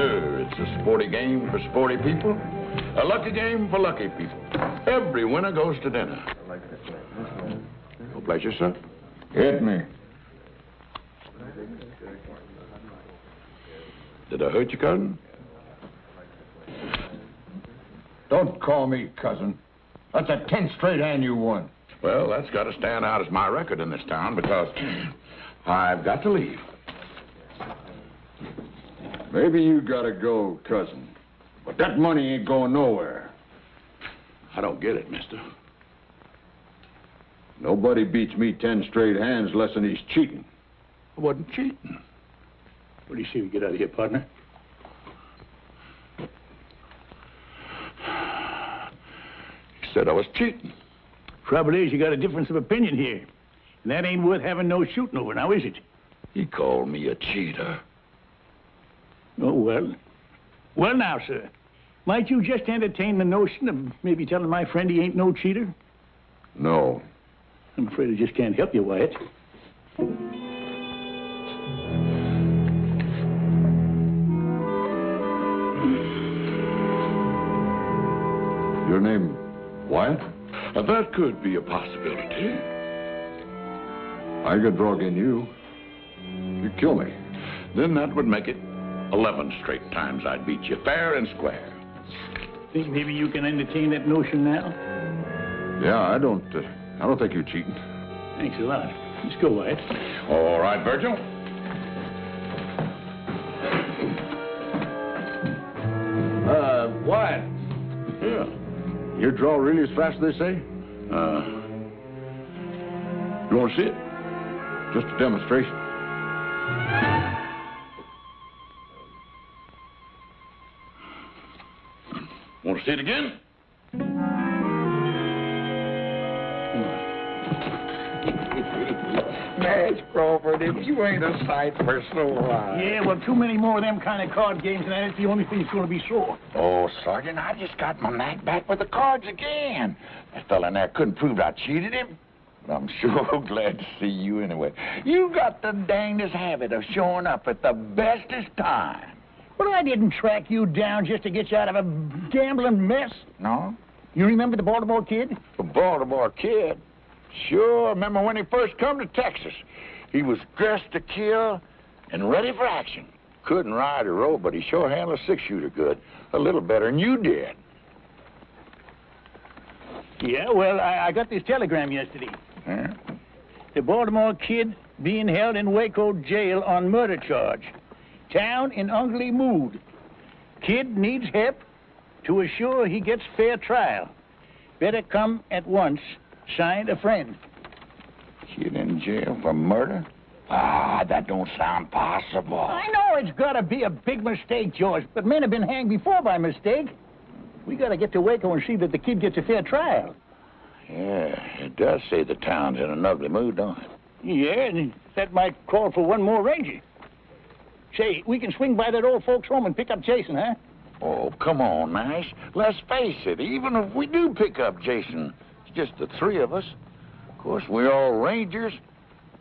sir. It's a sporty game for sporty people. A lucky game for lucky people. Every winner goes to dinner. No pleasure, sir. Hit me. Did I hurt you, cousin? Don't call me cousin. That's a 10th straight hand you won. Well, that's got to stand out as my record in this town because I've got to leave. Maybe you gotta go, cousin. But that money ain't going nowhere. I don't get it, mister. Nobody beats me 10 straight hands less than he's cheating. I wasn't cheating. What do you say we get out of here, partner? You said I was cheating. Trouble is, you got a difference of opinion here. And that ain't worth having no shooting over, now is it? He called me a cheater. Oh, well. Well, now, sir. Might you just entertain the notion of maybe telling my friend he ain't no cheater? No. I'm afraid I just can't help you, Wyatt. Your name, Wyatt? That could be a possibility. I could drug in you. You'd kill me. Then that would make it 11 straight times I'd beat you fair and square. Think maybe you can entertain that notion now? Yeah, I don't think you're cheating. Thanks a lot. Let's go, Wyatt. All right, Virgil. Wyatt. Yeah. You draw really as fast as they say? You want to see it? Just a demonstration. Want to see it again? Nash Crawford, if you ain't a sight for sore eyes. Yeah, well, too many more of them kind of card games, and that's the only thing that's going to be sore. Oh, Sergeant, I just got my knack back with the cards again. That fella in there couldn't prove I cheated him. But I'm sure glad to see you anyway. You got the dangest habit of showing up at the bestest time. Well, I didn't track you down just to get you out of a gambling mess. No? You remember the Baltimore Kid? The Baltimore Kid? Sure, I remember when he first come to Texas. He was dressed to kill and ready for action. Couldn't ride or row, but he sure handled a six-shooter good. A little better than you did. Yeah, well, I got this telegram yesterday. Huh? The Baltimore Kid being held in Waco jail on murder charge. Town in ugly mood. Kid needs help to assure he gets fair trial. Better come at once. Signed, a friend. Kid in jail for murder? Ah, that don't sound possible. I know it's got to be a big mistake, George, but men have been hanged before by mistake. We got to get to Waco and see that the kid gets a fair trial. Yeah, it does say the town's in an ugly mood, don't it? Yeah, and that might call for one more ranger. Say, we can swing by that old folks' home and pick up Jason, huh? Oh, come on, Nash. Let's face it, even if we do pick up Jason, it's just the three of us. Of course, we're all rangers,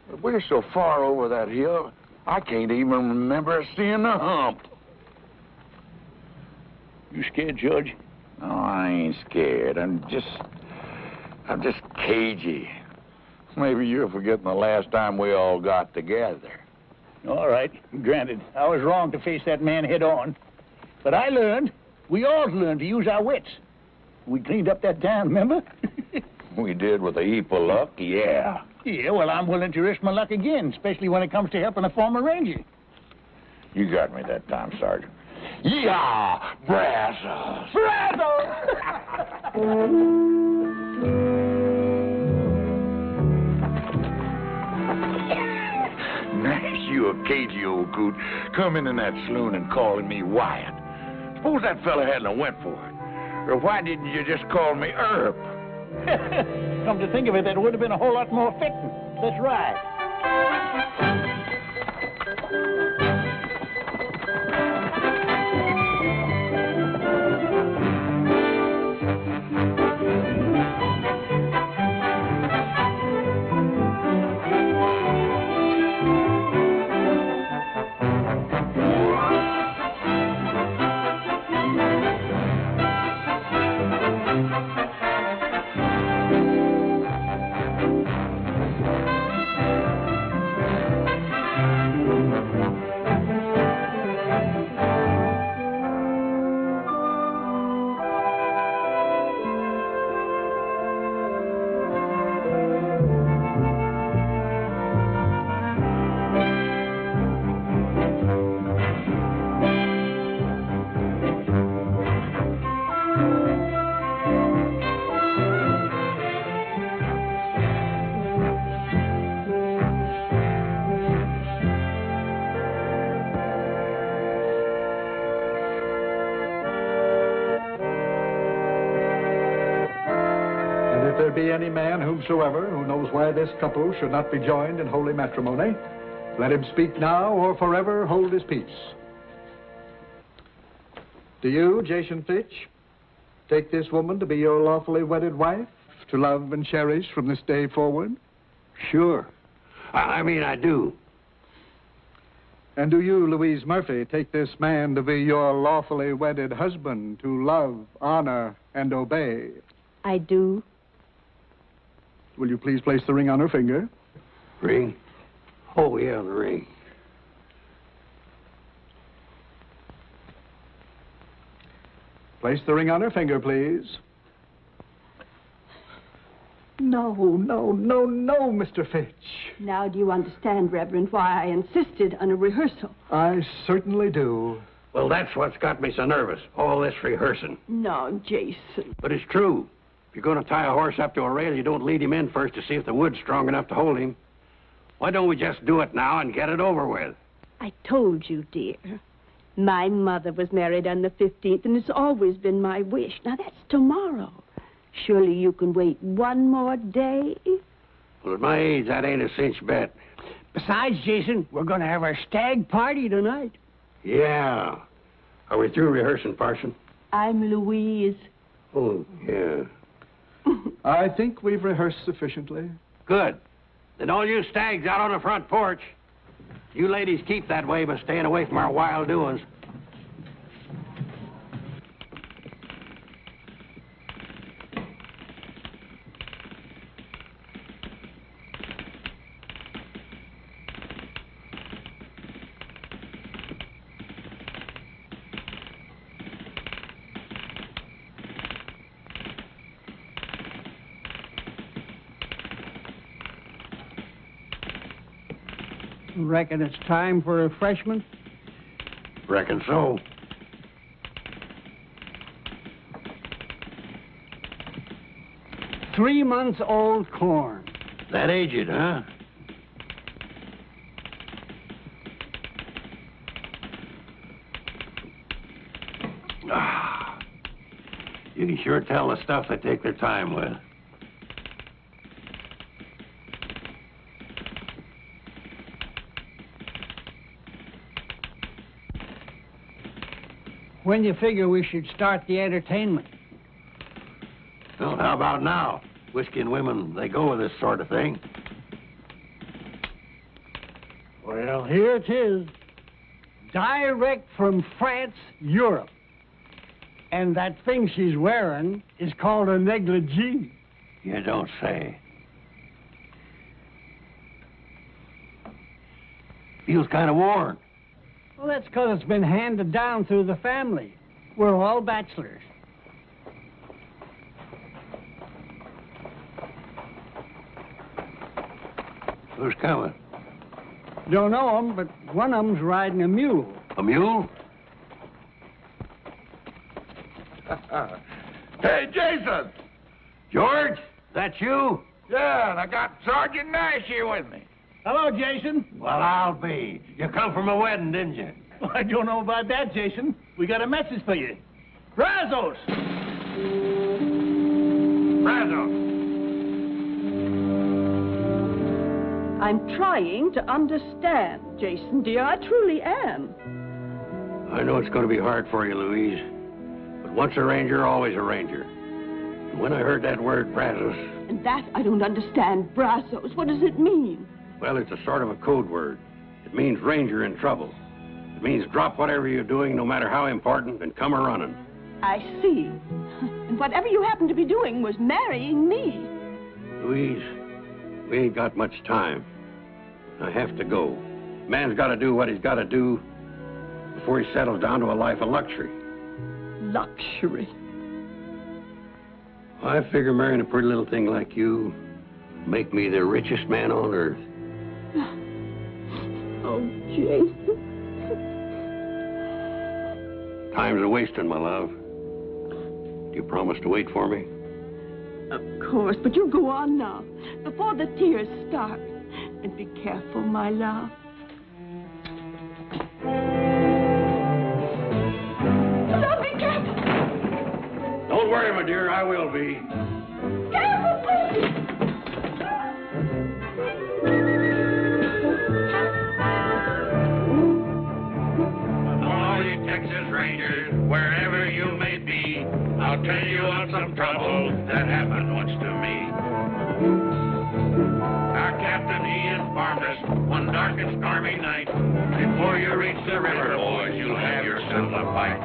but we're so far over that hill, I can't even remember seeing the hump. You scared, George? No, I ain't scared. I'm just cagey. Maybe you're forgetting the last time we all got together. All right, granted. I was wrong to face that man head on. But I learned, we all learned to use our wits. We cleaned up that town, remember? We did with a heap of luck, yeah. Yeah, well, I'm willing to risk my luck again, especially when it comes to helping a former ranger. You got me that time, Sergeant. Yeah, Brazos! Nash, you a cagey old coot, coming in that saloon and calling me Wyatt. Suppose that fella hadn't went for it. Or why didn't you just call me Earp? Come to think of it, that would have been a whole lot more fitting. Let's ride. there be any man whomsoever who knows why this couple should not be joined in holy matrimony, let him speak now or forever hold his peace. Do you, Jason Fitch, take this woman to be your lawfully wedded wife, to love and cherish from this day forward? Sure. I mean, I do. And do you, Louise Murphy, take this man to be your lawfully wedded husband, to love, honor, and obey? I do. Will you please place the ring on her finger? Ring? Oh, yeah, the ring. Place the ring on her finger, please. No, Mr. Fitch. Now do you understand, Reverend, why I insisted on a rehearsal? I certainly do. Well, that's what's got me so nervous, all this rehearsing. No, Jason. But it's true. If you're going to tie a horse up to a rail, you don't lead him in first to see if the wood's strong enough to hold him. Why don't we just do it now and get it over with? I told you, dear. My mother was married on the 15th, and it's always been my wish. Now, that's tomorrow. Surely you can wait one more day? Well, at my age, that ain't a cinch bet. Besides, Jason, we're going to have our stag party tonight. Yeah. Are we through rehearsing, Parson? I'm Louise. Oh, yeah. I think we've rehearsed sufficiently. Good. Then all you stags out on the front porch. You ladies keep that way by staying away from our wild doings. Reckon it's time for refreshment? Reckon so. Three-month-old corn. That aged, huh? Ah, you can sure tell the stuff they take their time with. When do you figure we should start the entertainment? Well, how about now? Whiskey and women, they go with this sort of thing. Well, here it is. Direct from France, Europe. And that thing she's wearing is called a negligee. You don't say. Feels kind of worn. Well, that's because it's been handed down through the family. We're all bachelors. Who's coming? Don't know 'em, but one of 'em's riding a mule. A mule? Hey, Jason! George, that you? Yeah, and I got Sergeant Nash here with me. Hello, Jason. Well, I'll be. You come from a wedding, didn't you? Well, I don't know about that, Jason. We got a message for you. Brazos! Branagh. I'm trying to understand, Jason, dear. I truly am. I know it's going to be hard for you, Louise. But once a ranger, always a ranger. And when I heard that word, Brazos... And that I don't understand. Brazos, what does it mean? Well, it's a sort of a code word. It means ranger in trouble. It means drop whatever you're doing, no matter how important, and come a-running. I see. And whatever you happen to be doing was marrying me. Louise, we ain't got much time. I have to go. Man's got to do what he's got to do before he settles down to a life of luxury. Luxury. I figure marrying a pretty little thing like you make me the richest man on earth. Oh, Jason. Time's a-wasting, my love. Do you promise to wait for me? Of course, but you go on now, before the tears start. And be careful, my love. No, be careful! Don't worry, my dear, I will be. Careful, please! Rangers, wherever you may be, I'll tell you of some trouble that happened once to me. Our captain, he informed us one dark and stormy night, before you reach the river, boys, you'll have yourself a fight.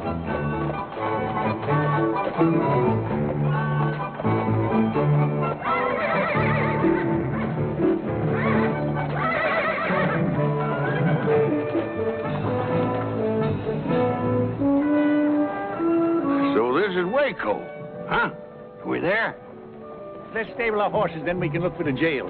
So this is Waco, huh? Are we there? Let's stable our horses, then we can look for the jail.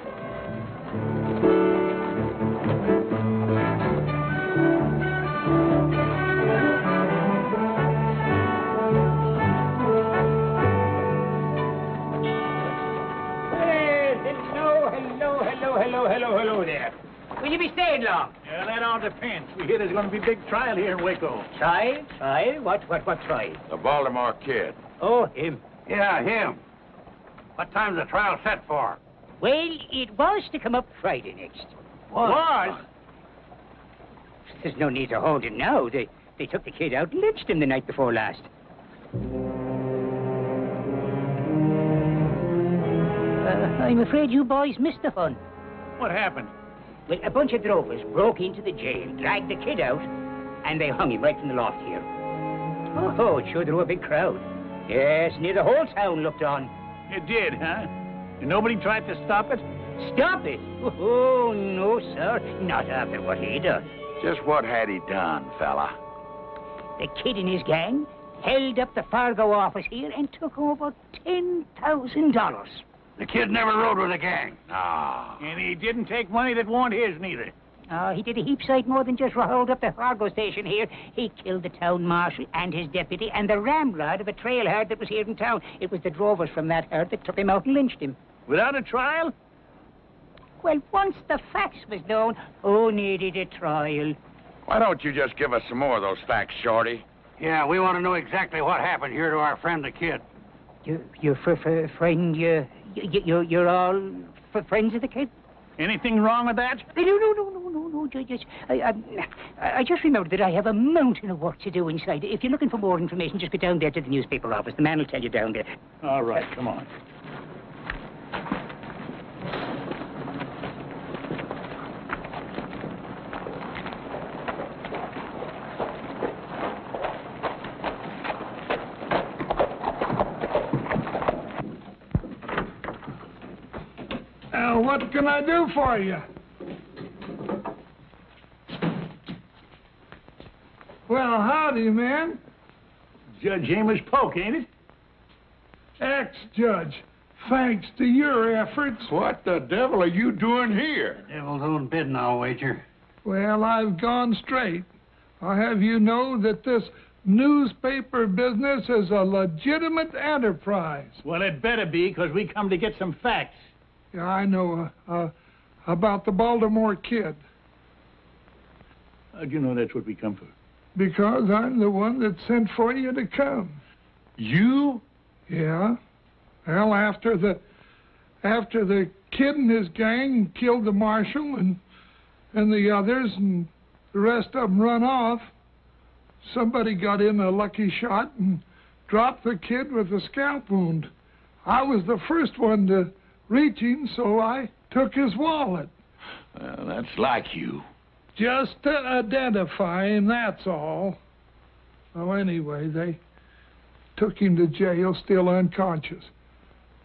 Hello there. Will you be staying long? Yeah, that all depends. We hear there's going to be a big trial here in Waco. Trial? Trial? What trial? The Baltimore Kid. Oh, him. Yeah, him. What time's the trial set for? Well, it was to come up Friday next. Was? There's no need to hold it now. They took the kid out and lynched him the night before last. I'm afraid you boys missed the fun. What happened? Well, a bunch of drovers broke into the jail, dragged the kid out, and they hung him right from the loft here. Oh, it sure drew a big crowd. Yes, near the whole town looked on. It did, huh? And nobody tried to stop it? Stop it? Oh, no, sir. Not after what he done. Just what had he done, fella? The kid and his gang held up the Fargo office here and took over $10,000. The kid never rode with a gang. Ah. And he didn't take money that wasn't his, neither. He did a heap sight more than just hold up the Fargo station here. He killed the town marshal and his deputy and the ramrod of a trail herd that was here in town. It was the drovers from that herd that took him out and lynched him. Without a trial? Well, once the facts was known, who needed a trial? Why don't you just give us some more of those facts, Shorty? Yeah, we want to know exactly what happened here to our friend the kid. Your friend, you're all friends of the kid? Anything wrong with that? No. I just remembered that I have a mountain of work to do inside. If you're looking for more information, just go down there to the newspaper office. The man will tell you down there. All right, come on. What can I do for you? Well, howdy, man. Judge Amos Polk, ain't it? Ex-judge, thanks to your efforts. What the devil are you doing here? Devil's own bidding, I'll wager. Well, I've gone straight. I'll have you know that this newspaper business is a legitimate enterprise. Well, it better be, because we come to get some facts. Yeah, I know about the Baltimore Kid. How'd you know that's what we come for? Because I'm the one that sent for you to come. You? Yeah. Well, after the kid and his gang killed the marshal and the others and the rest of them run off, somebody got in a lucky shot and dropped the kid with a scalp wound. I was the first one to reach him, so I took his wallet. That's like you. Just to identify him, that's all. Well, anyway, they took him to jail still unconscious.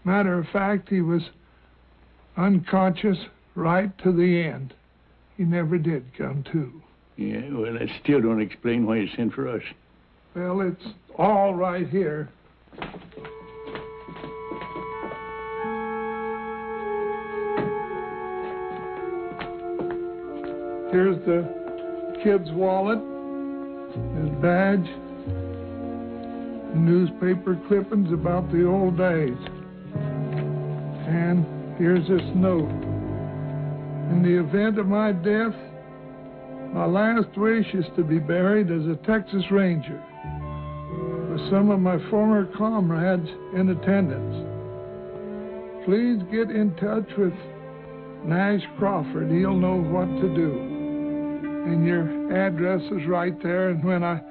Matter of fact, he was unconscious right to the end. He never did come to. Yeah, well, that still don't explain why you sent for us. Well, it's all right here. Here's the kid's wallet, his badge, newspaper clippings about the old days. And here's this note. In the event of my death, my last wish is to be buried as a Texas Ranger with some of my former comrades in attendance. Please get in touch with Nash Crawford. He'll know what to do. And your address is right there, and when I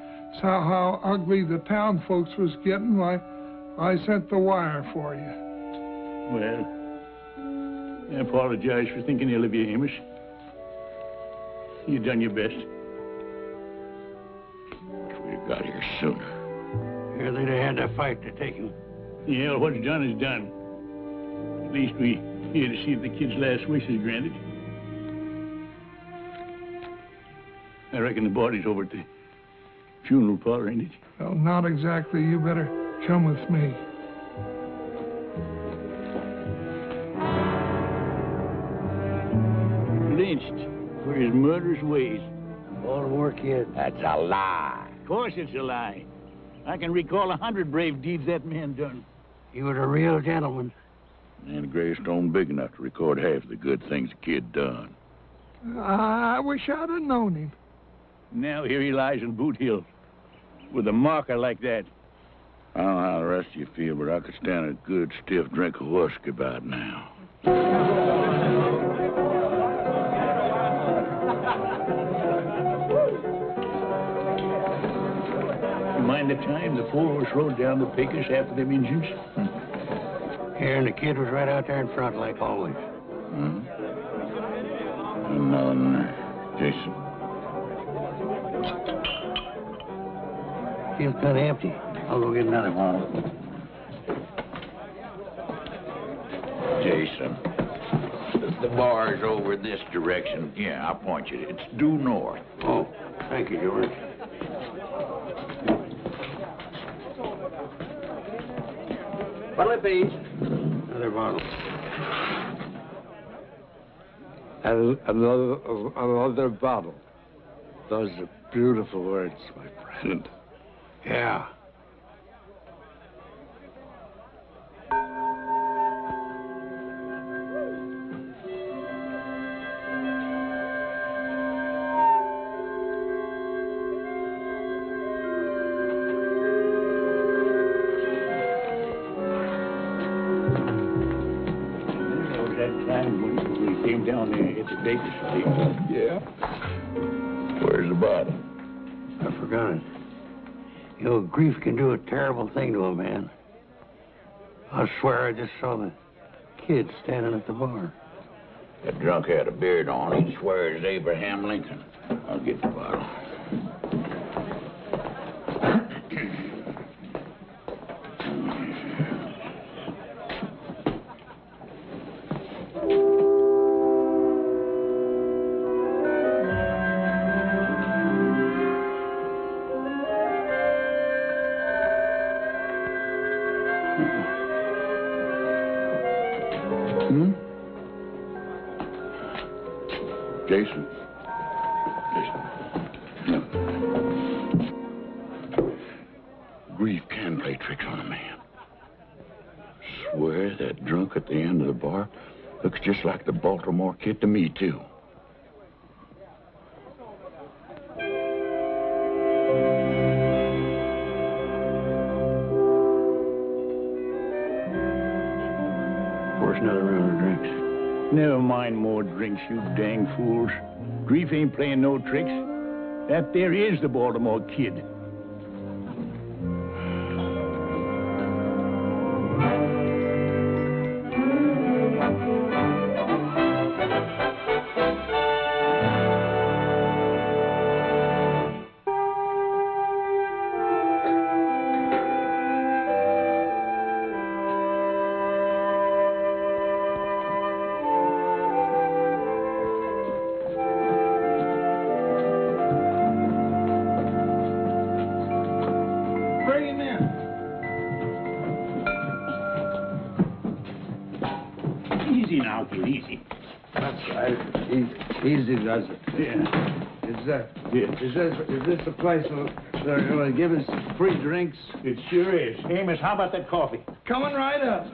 saw how ugly the town folks was getting, why, I sent the wire for you. Well, I apologize for thinking ill of you, Amos. You done your best. If we got here sooner. Yeah, they'd have had to fight to take him. Yeah, well, what's done is done. At least we here to see if the kid's last wish is granted. I reckon the body's over at the funeral parlor, ain't it? Well, not exactly. You better come with me. Lynched for his murderous ways. Baltimore kid. That's a lie. Of course it's a lie. I can recall 100 brave deeds that man done. He was a real gentleman. And a gravestone big enough to record half the good things the kid done. I wish I'd have known him. Now here he lies in Boot Hill with a marker like that. I don't know how the rest of you feel, but I could stand a good stiff drink of whiskey about now. Mind the time the four of us rode down the Pecos after them Injuns? Here, and the kid was right out there in front, like always. And another one there. Jason. Feels kind of empty. I'll go get another one. Jason. The bar's over this direction. Yeah, I'll point you. It's due north. Oh, thank you, George. What'll it be? Another bottle. Another bottle. Those are beautiful words, my friend. Yeah. Yeah. Where's the bottle? I forgot it. You know, grief can do a terrible thing to a man. I swear I just saw the kid standing at the bar. That drunk had a beard on. He'd swear it's Abraham Lincoln. I'll get the bottle. Jason. No. Grief can play tricks on a man. Swear that drunk at the end of the bar looks just like the Baltimore kid to me, too. Where's another round of drinks? Never mind more drinks, you dang fools. Grief ain't playing no tricks. That there is the Baltimore kid. Easy does it. Yeah. Is this the place where they're going to give us free drinks? It sure is. Amos, how about that coffee? Coming right up.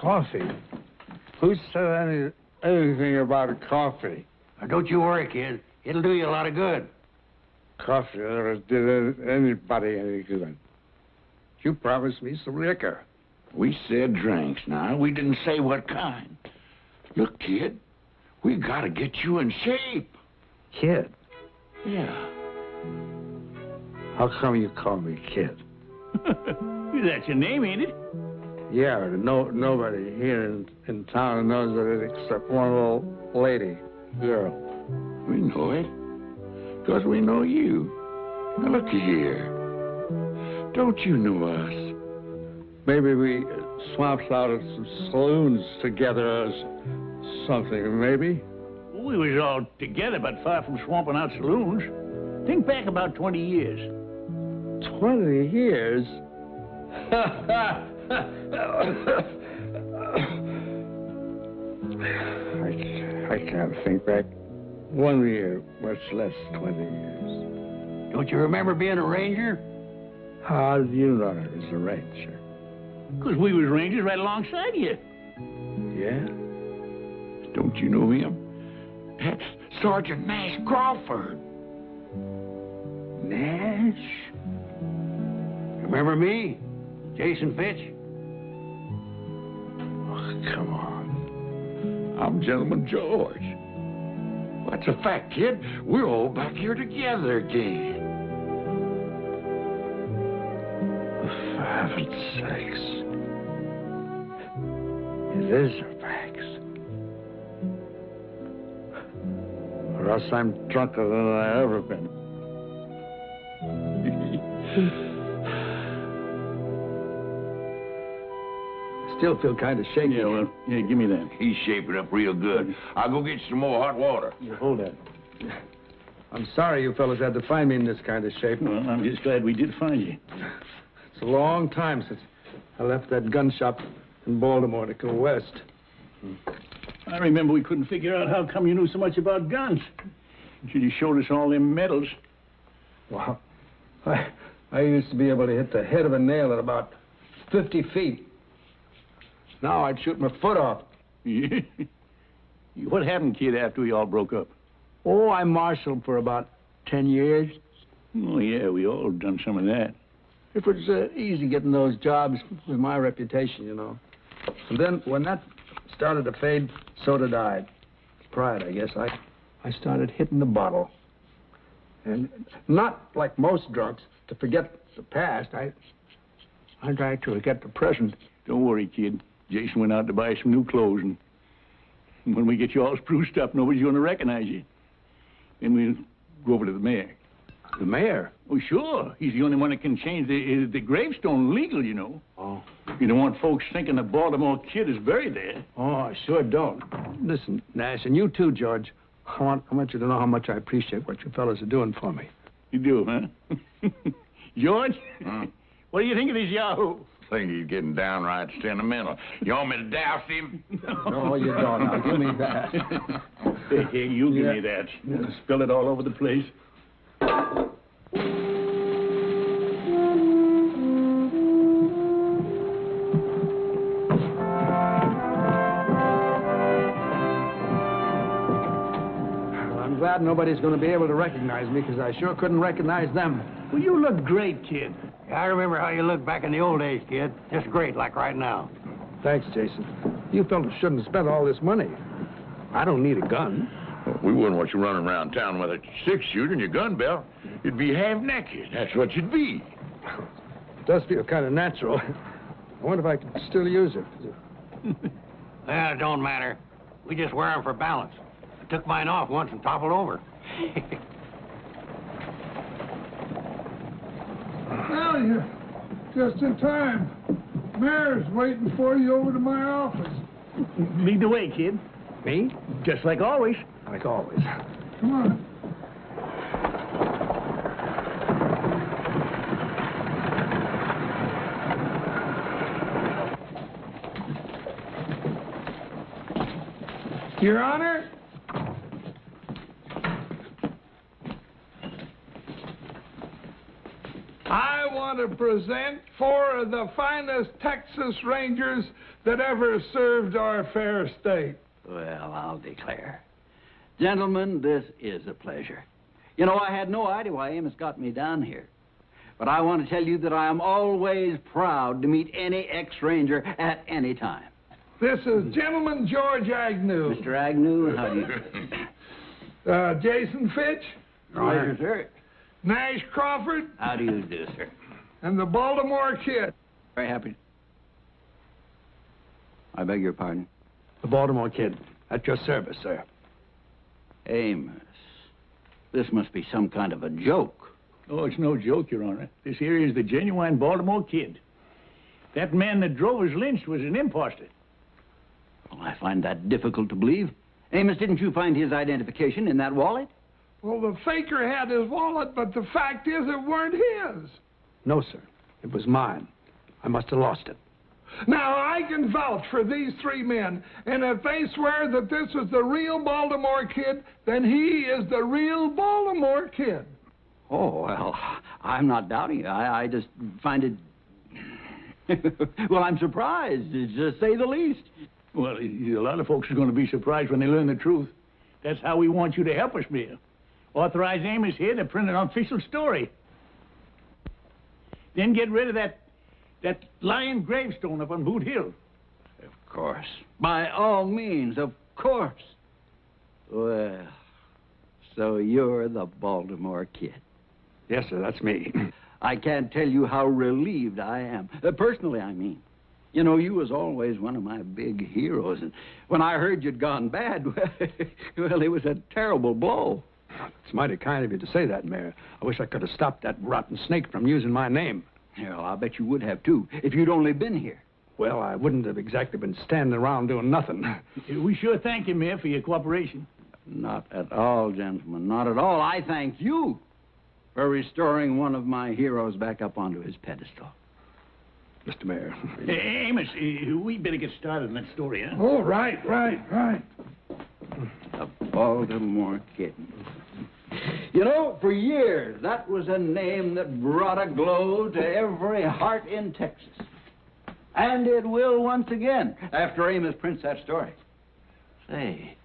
Coffee? Who said anything about coffee? Now, don't you worry, kid. It'll do you a lot of good. Coffee never did anybody any good. You promised me some liquor. We said drinks now. We didn't say what kind. Look, kid, we gotta get you in shape. Kid? Yeah. How come you call me kid? That's your name, ain't it? Yeah, but nobody here in town knows it except one little lady, girl. We know it. Because we know you. Now, looky here. Don't you know us? Maybe we swamped out at some saloons together or something, maybe? We was all together, but far from swamping out saloons. Think back about 20 years. 20 years? I can't think back 1 year, much less 20 years. Don't you remember being a ranger? How do you know I was a ranger? Because we was rangers right alongside you. Yeah? Don't you know him? That's Sergeant Nash Crawford. Nash? Remember me? Jason Fitch? Oh, come on. I'm Gentleman George. That's a fact, kid. We're all back here together again. For heaven's sakes. It is a fact. Or else I'm drunker than I've ever been. Still feel kind of shaky. Yeah, well, yeah, give me that. He's shaping up real good. I'll go get some more hot water. Yeah, hold that. I'm sorry you fellas had to find me in this kind of shape. Well, I'm just glad we did find you. It's a long time since I left that gun shop in Baltimore to go west. I remember we couldn't figure out how come you knew so much about guns. Until you showed us all them medals. Wow. I used to be able to hit the head of a nail at about 50 feet. Now I'd shoot my foot off. What happened, kid, after we all broke up? Oh, I marshaled for about 10 years. Oh, yeah, we all done some of that. It was easy getting those jobs with my reputation, you know. And then when that started to fade, so did I. Pride, I guess. I started hitting the bottle. And not like most drunks, to forget the past. I tried to forget the present. Don't worry, kid. Jason went out to buy some new clothes, and when we get you all spruced up, nobody's going to recognize you. Then we'll go over to the mayor. The mayor? Oh, sure. He's the only one that can change the gravestone legal, you know. Oh. You don't want folks thinking the Baltimore kid is buried there. Oh, I sure don't. Listen, Nash, and you too, George. I want you to know how much I appreciate what you fellas are doing for me. You do, huh? George? What do you think of this Yahoo? I think he's getting downright sentimental. You want me to douse him? No, you don't. Now, give me that. Hey, you give me that. Spill it all over the place. I'm glad nobody's going to be able to recognize me, because I sure couldn't recognize them. Well, you look great, kid. I remember how you looked back in the old days, kid. Just great, like right now. Thanks, Jason. You fellas shouldn't have spent all this money. I don't need a gun. Well, we wouldn't want you running around town with a six-shooter and your gun belt. You'd be half-naked. That's what you'd be. It does feel kind of natural. I wonder if I could still use it. Well, it don't matter. We just wear them for balance. I took mine off once and toppled over. Well, you're just in time. Mayor's waiting for you over to my office. Lead the way, kid. Me? Just like always. Like always. Come on. Your Honor, I want to present four of the finest Texas Rangers that ever served our fair state. Well, I'll declare. Gentlemen, this is a pleasure. You know, I had no idea why Amos got me down here. But I want to tell you that I am always proud to meet any ex-Ranger at any time. This is Gentleman George Agnew. Mr. Agnew, how do you... Jason Fitch. Roger, sir. Nash Crawford, How do you do, sir? and the Baltimore Kid. Very happy. I beg your pardon? The Baltimore Kid. At your service, sir. Amos, this must be some kind of a joke. Oh, it's no joke, Your Honor. This here is the genuine Baltimore Kid. That man that drove us lynched was an imposter. Well, I find that difficult to believe. Amos, didn't you find his identification in that wallet? Well, the faker had his wallet, but the fact is it weren't his. No, sir. It was mine. I must have lost it. Now, I can vouch for these three men, and if they swear that this is the real Baltimore Kid, then he is the real Baltimore Kid. Oh, well, I'm not doubting it. I just find it... well, I'm surprised, to say the least. Well, a lot of folks are going to be surprised when they learn the truth. That's how we want you to help us, Mayor. Authorize Amos here to print an official story. Then get rid of that lying gravestone up on Boot Hill. Of course. By all means, of course. Well, so you're the Baltimore Kid. Yes, sir, that's me. I can't tell you how relieved I am. Personally, I mean. You know, you was always one of my big heroes, and when I heard you'd gone bad, well, it was a terrible blow. It's mighty kind of you to say that, Mayor. I wish I could have stopped that rotten snake from using my name. Yeah, well, I'll bet you would have, too, if you'd only been here. Well, I wouldn't have exactly been standing around doing nothing. We sure thank you, Mayor, for your cooperation. Not at all, gentlemen, not at all. I thank you for restoring one of my heroes back up onto his pedestal. Mr. Mayor. Hey, Amos, we better get started on that story, huh? Oh, right. The Baltimore Kid. You know, for years, that was a name that brought a glow to every heart in Texas. And it will once again, after Amos prints that story. Say,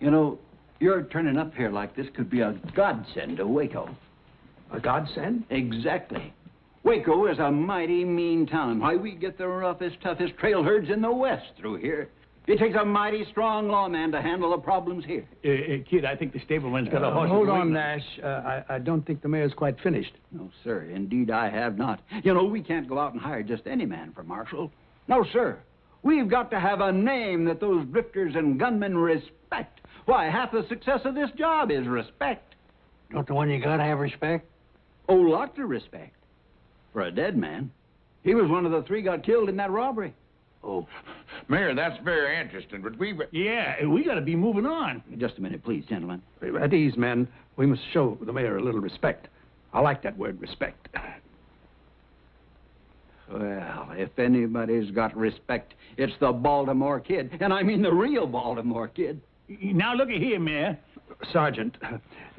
you know, your turning up here like this could be a godsend to Waco. A godsend? Exactly. Waco is a mighty mean town. Why, we get the roughest, toughest trail herds in the West through here. It takes a mighty strong lawman to handle the problems here. Kid, I think the stableman's got a horse. Hold on, Nash. I don't think the mayor's quite finished. No, sir. Indeed, I have not. You know, we can't go out and hire just any man for marshal. No, sir. We've got to have a name that those drifters and gunmen respect. Why, half the success of this job is respect. Don't the one you gotta have respect? Oh, lots of respect. For a dead man. He was one of the three got killed in that robbery. Oh, Mayor, that's very interesting, but we... Yeah, we got to be moving on. Just a minute, please, gentlemen. At ease, men. We must show the mayor a little respect. I like that word, respect. Well, if anybody's got respect, it's the Baltimore Kid. And I mean the real Baltimore Kid. Now, looky here, Mayor. Sergeant,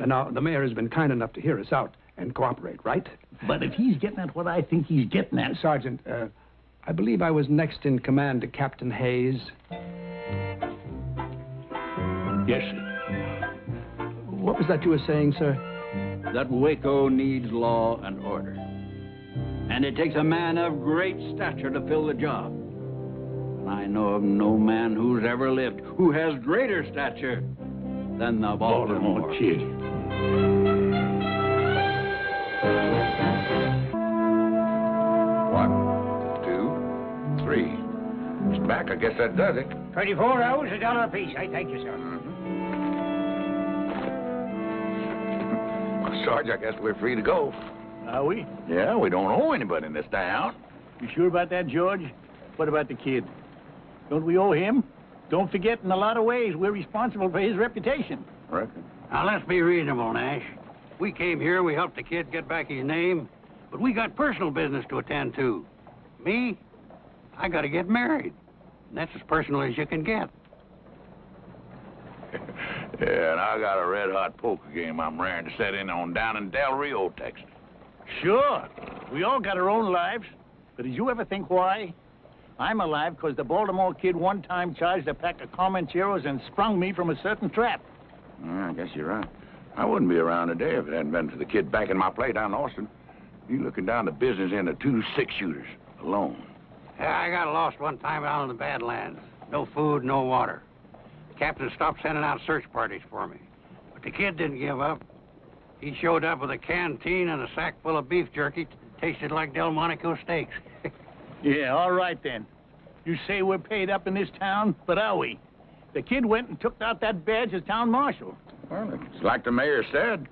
now, the mayor has been kind enough to hear us out and cooperate, right? But if he's getting at what I think he's getting at... Sergeant, I believe I was next in command to Captain Hayes. Yes, sir. What was that you were saying, sir? That Waco needs law and order. And it takes a man of great stature to fill the job. And I know of no man who's ever lived who has greater stature than the Baltimore Kid. One, two, three. It's back. I guess that does it. 24 hours, $1 apiece. I thank you, sir. Well, Sarge, I guess we're free to go. Are we? Yeah, we don't owe anybody in this town. You sure about that, George? What about the kid? Don't we owe him? Don't forget, in a lot of ways, we're responsible for his reputation. Reckon. Now, let's be reasonable, Nash. We came here, we helped the kid get back his name, but we got personal business to attend to. Me, I gotta get married. And that's as personal as you can get. Yeah, and I got a red-hot poker game I'm raring to set in on down in Del Rio, Texas. Sure. We all got our own lives. But did you ever think why? I'm alive because the Baltimore Kid one time charged a pack of Comancheros and sprung me from a certain trap. Yeah, I guess you're right. I wouldn't be around today if it hadn't been for the kid backing my play down in Austin. You looking down the business end of 2 6-shooters, alone. Yeah, I got lost one time out in the Badlands. No food, no water. The captain stopped sending out search parties for me. But the kid didn't give up. He showed up with a canteen and a sack full of beef jerky. Tasted like Delmonico steaks. Yeah, all right then. You say we're paid up in this town, but are we? The kid went and took out that badge as town marshal. Well, it's like the mayor said.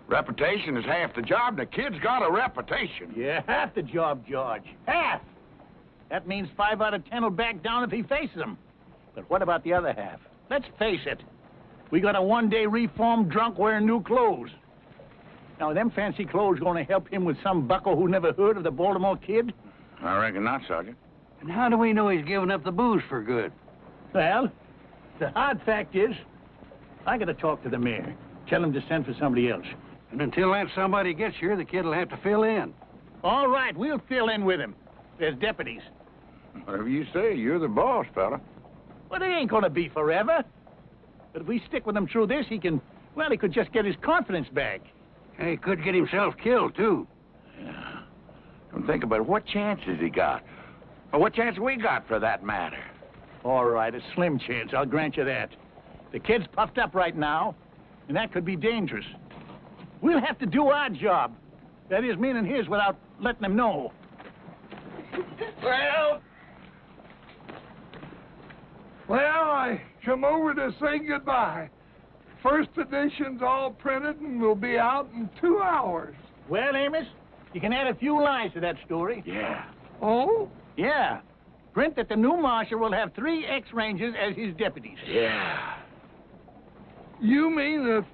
Reputation is half the job, and the kid's got a reputation. Yeah, half the job, George. Half! That means 5 out of 10 will back down if he faces them. But what about the other half? Let's face it. We got a one-day reformed drunk wearing new clothes. Now, are them fancy clothes going to help him with some bucko who never heard of the Baltimore Kid? I reckon not, Sergeant. And how do we know he's given up the booze for good? Well, the hard fact is, I got to talk to the mayor. Tell him to send for somebody else. And until that somebody gets here, the kid will have to fill in. All right, we'll fill in with him. There's deputies. Whatever you say, you're the boss, fella. Well, it ain't going to be forever. But if we stick with him through this, he could just get his confidence back. Hey, he could get himself killed, too. Yeah. Don't think about it. What chances he got? Or what chance we got, for that matter? All right, a slim chance, I'll grant you that. The kid's puffed up right now, and that could be dangerous. We'll have to do our job. That is, meaning his, without letting him know. Well, I come over to say goodbye. First edition's all printed and will be out in 2 hours. Well, Amos, you can add a few lines to that story. Yeah. Oh? Yeah. Print that the new marshal will have 3 ex-rangers as his deputies. Yeah. You mean the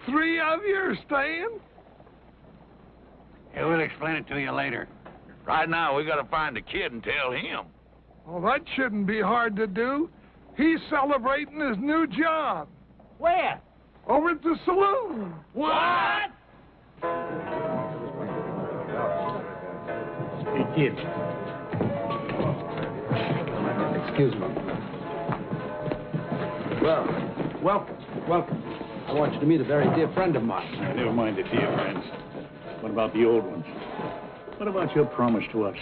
3 of you are staying? Yeah, we'll explain it to you later. Right now, we got to find the kid and tell him. Well, that shouldn't be hard to do. He's celebrating his new job. Where? Over at the saloon. What? Hey, kid. Excuse me. Well, welcome. I want you to meet a very dear friend of mine. Never mind the dear friends. What about the old ones? What about your promise to us?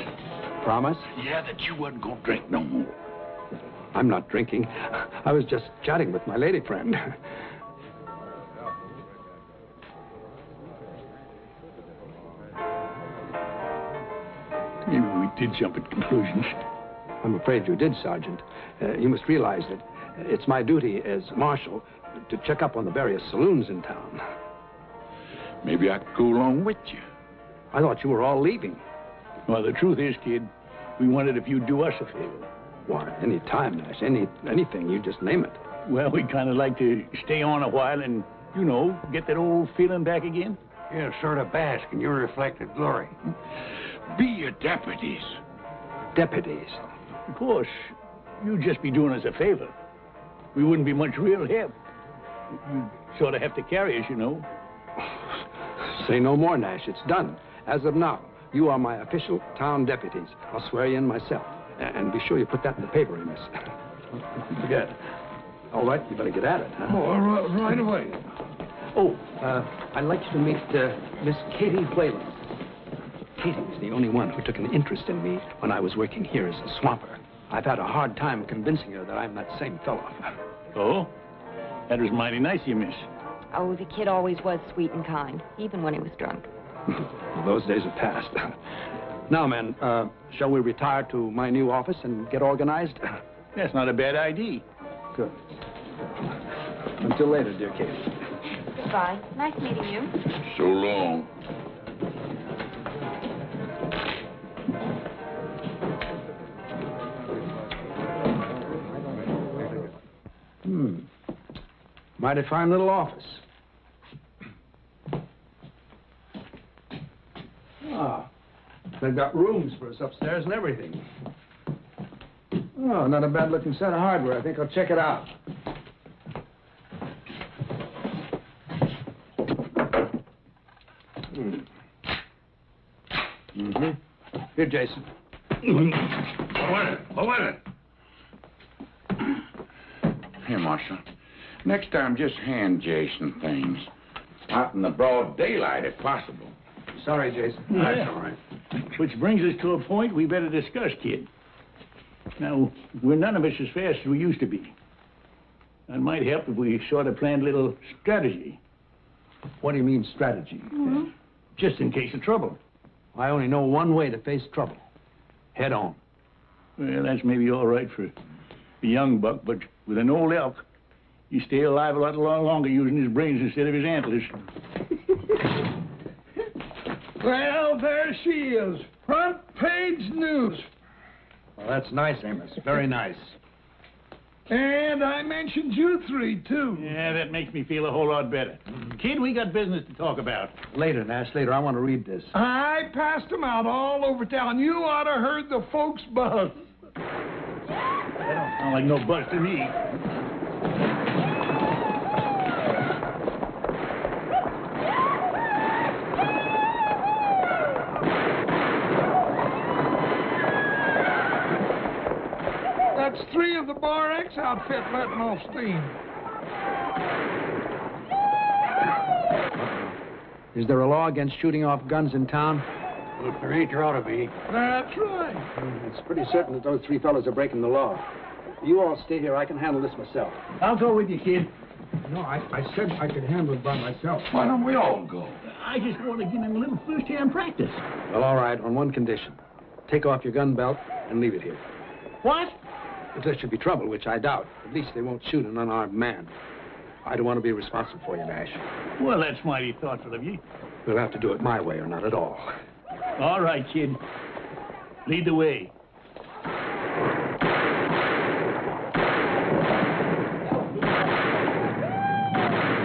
Promise? Yeah, that you wasn't going to drink no more. I'm not drinking. I was just chatting with my lady friend. Maybe we did jump at conclusions. I'm afraid you did, Sergeant. You must realize that it's my duty as marshal to check up on the various saloons in town. Maybe I could go along with you. I thought you were all leaving. Well, the truth is, kid, we wondered if you'd do us a favor. Why, any time, Nash. Anything. You just name it. Well, we'd kind of like to stay on a while and, you know, get that old feeling back again. Yeah, sort of bask in your reflected glory. Be your deputies. Deputies? Of course, you'd just be doing us a favor. We wouldn't be much real help. You'd sort of have to carry us, you know. Say no more, Nash. It's done. As of now, you are my official town deputies. I'll swear you in myself. And be sure you put that in the paper, Amos. Forget. All right, you better get at it, huh? Oh, right away. Oh, I'd like you to meet Miss Katie Whalen. Katie was the only one who took an interest in me when I was working here as a swamper. I've had a hard time convincing her that I'm that same fellow. Oh? That was mighty nice of you, miss. Oh, the kid always was sweet and kind, even when he was drunk. Well, those days are past. Now, men, shall we retire to my new office and get organized? That's not a bad idea. Good. Until later, dear Katie. Goodbye. Nice meeting you. So long. Mighty fine little office. Ah, they've got rooms for us upstairs and everything. Oh, not a bad-looking set of hardware. I think I'll check it out. Here, Jason. Wait a Here, Marshal. Next time, just hand Jason things. Out in the broad daylight, if possible. Sorry, Jason. Yeah. That's all right. Which brings us to a point we better discuss, kid. Now, we're none of us as fast as we used to be. That might help if we sort of planned a little strategy. What do you mean, strategy? Just in case of trouble. I only know one way to face trouble. Head on. Well, that's maybe all right for a young buck, but with an old elk, you stay alive a lot longer using his brains instead of his antlers. Well, there she is. Front page news. Well, that's nice, Amos. Very nice. And I mentioned you three, too. Yeah, that makes me feel a whole lot better. Kid, we got business to talk about. Later, Nash, later. I want to read this. I passed them out all over town. You ought to heard the folks buzz. That don't sound like no buzz to me. That's 3 of the Bar X outfit letting off steam. Is there a law against shooting off guns in town? Well, if there ain't, there ought to be. That's right. It's pretty certain that those 3 fellows are breaking the law. You all stay here. I can handle this myself. I'll go with you, kid. No, I said I could handle it by myself. Why don't we all go? I just want to give him a little first-hand practice. Well, all right, on one condition. Take off your gun belt and leave it here. What? If there should be trouble, which I doubt, at least they won't shoot an unarmed man. I don't want to be responsible for you, Nash. Well, that's mighty thoughtful of you. We'll have to do it my way or not at all. All right, kid. Lead the way.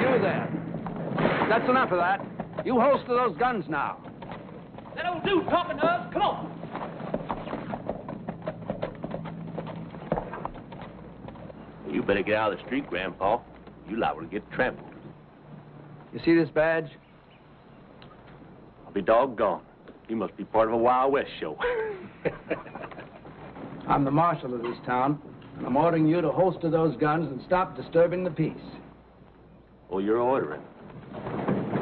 You there. That's enough of that. You holster those guns now. That'll do, talking to us. Come on. You better get out of the street, Grandpa. You liable to get trampled. You see this badge? I'll be doggone. You must be part of a Wild West show. I'm the marshal of this town, and I'm ordering you to holster those guns and stop disturbing the peace. Oh, you're ordering?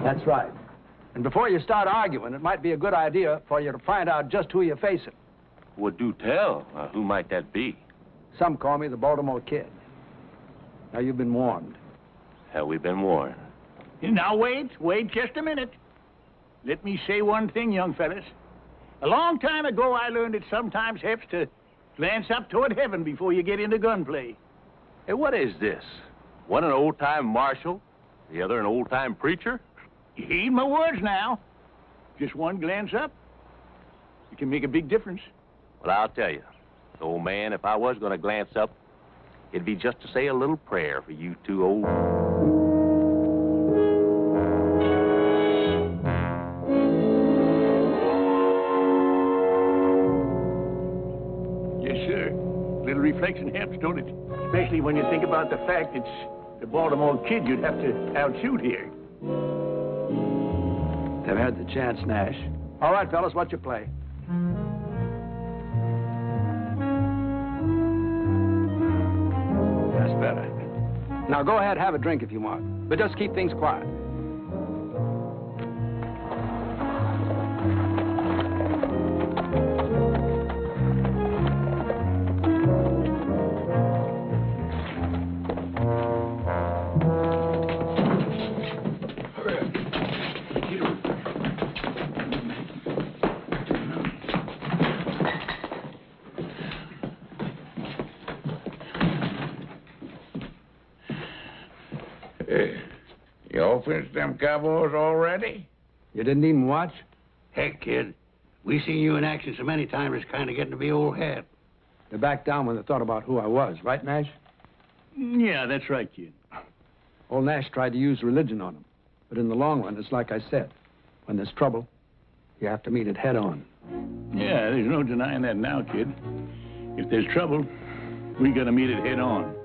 That's right. And before you start arguing, it might be a good idea for you to find out just who you're facing. Well, do tell. Who might that be? Some call me the Baltimore Kid. Now, you've been warned. Have we been warned? Now, wait just a minute. Let me say one thing, young fellas. A long time ago, I learned it sometimes helps to glance up toward heaven before you get into gunplay. Hey, what is this? One an old-time marshal, the other an old-time preacher? Heed my words now. Just one glance up, it can make a big difference. Well, I'll tell you, old man, if I was going to glance up, it'd be just to say a little prayer for you two old... Yes, sir. Little reflection helps, don't it? Especially when you think about the fact it's the Baltimore Kid you'd have to outshoot here. They've had the chance, Nash. All right, fellas, what's your play? That's better. Now, go ahead, have a drink if you want. But just keep things quiet. Y'all finished them cowboys already? You didn't even watch? Heck, kid. We seen you in action so many times, it's kind of getting to be old hat. They backed down when they thought about who I was, right, Nash? Yeah, that's right, kid. Old Nash tried to use religion on them. But in the long run, it's like I said. When there's trouble, you have to meet it head on. Yeah, there's no denying that now, kid. If there's trouble, we gotta meet it head on.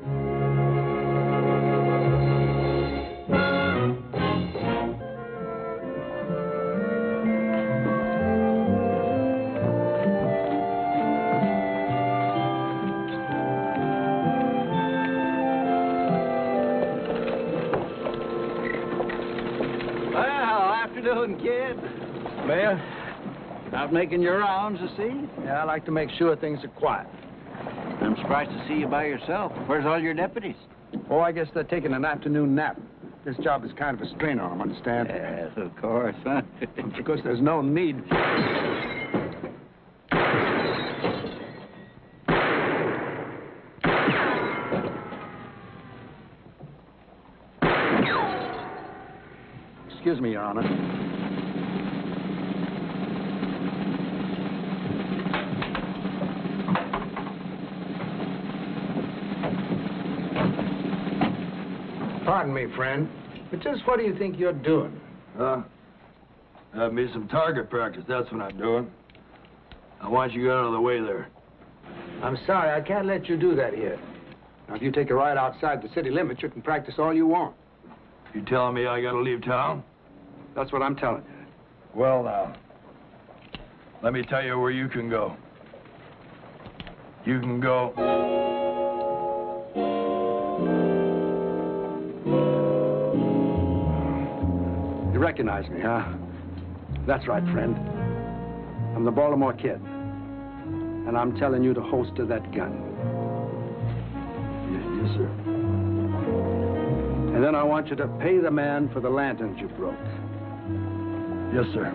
Kid. Well, out making your rounds, I see. Yeah, I like to make sure things are quiet. I'm surprised to see you by yourself. Where's all your deputies? Oh, I guess they're taking an afternoon nap. This job is kind of a strain on him, understand? Yes, of course, huh? Of course, there's no need. Excuse me, Your Honor. Pardon me, friend, but just what do you think you're doing? Have me some target practice, that's what I'm doing. I want you out of the way there. I'm sorry, I can't let you do that here. Now, if you take a ride outside the city limits, you can practice all you want. You telling me I gotta leave town? That's what I'm telling you. Well, now, let me tell you where you can go. You can go... You recognize me, huh? That's right, friend. I'm the Baltimore Kid. And I'm telling you to holster that gun. Yes, sir. And then I want you to pay the man for the lanterns you broke. Yes, sir.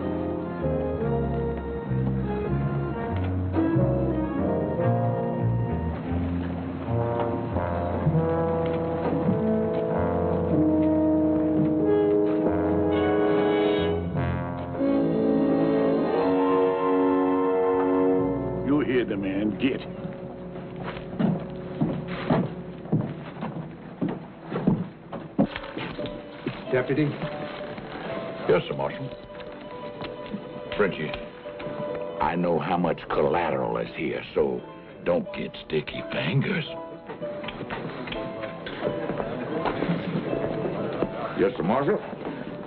You hear the man. Get. Deputy? Yes, sir, Marshal. Frenchie, I know how much collateral is here, so don't get sticky fingers. Yes, sir, Marshal?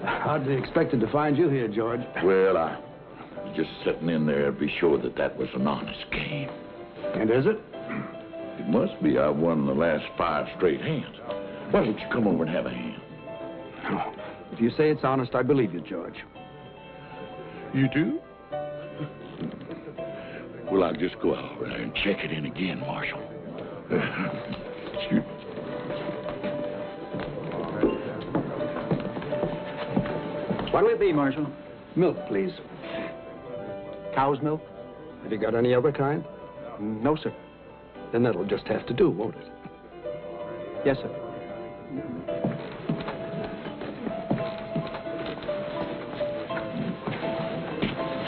Hardly expected to find you here, George. Well, I was just sitting in there to be sure that that was an honest game. And is it? It must be. I won the last 5 straight hands. Why don't you come over and have a hand? If you say it's honest, I believe you, George. You do? Well, I'll just go out there and check it in again, Marshal. Excuse me. What'll it be, Marshal? Milk, please. Cow's milk? Have you got any other kind? No, sir. Then that'll just have to do, won't it? Yes, sir.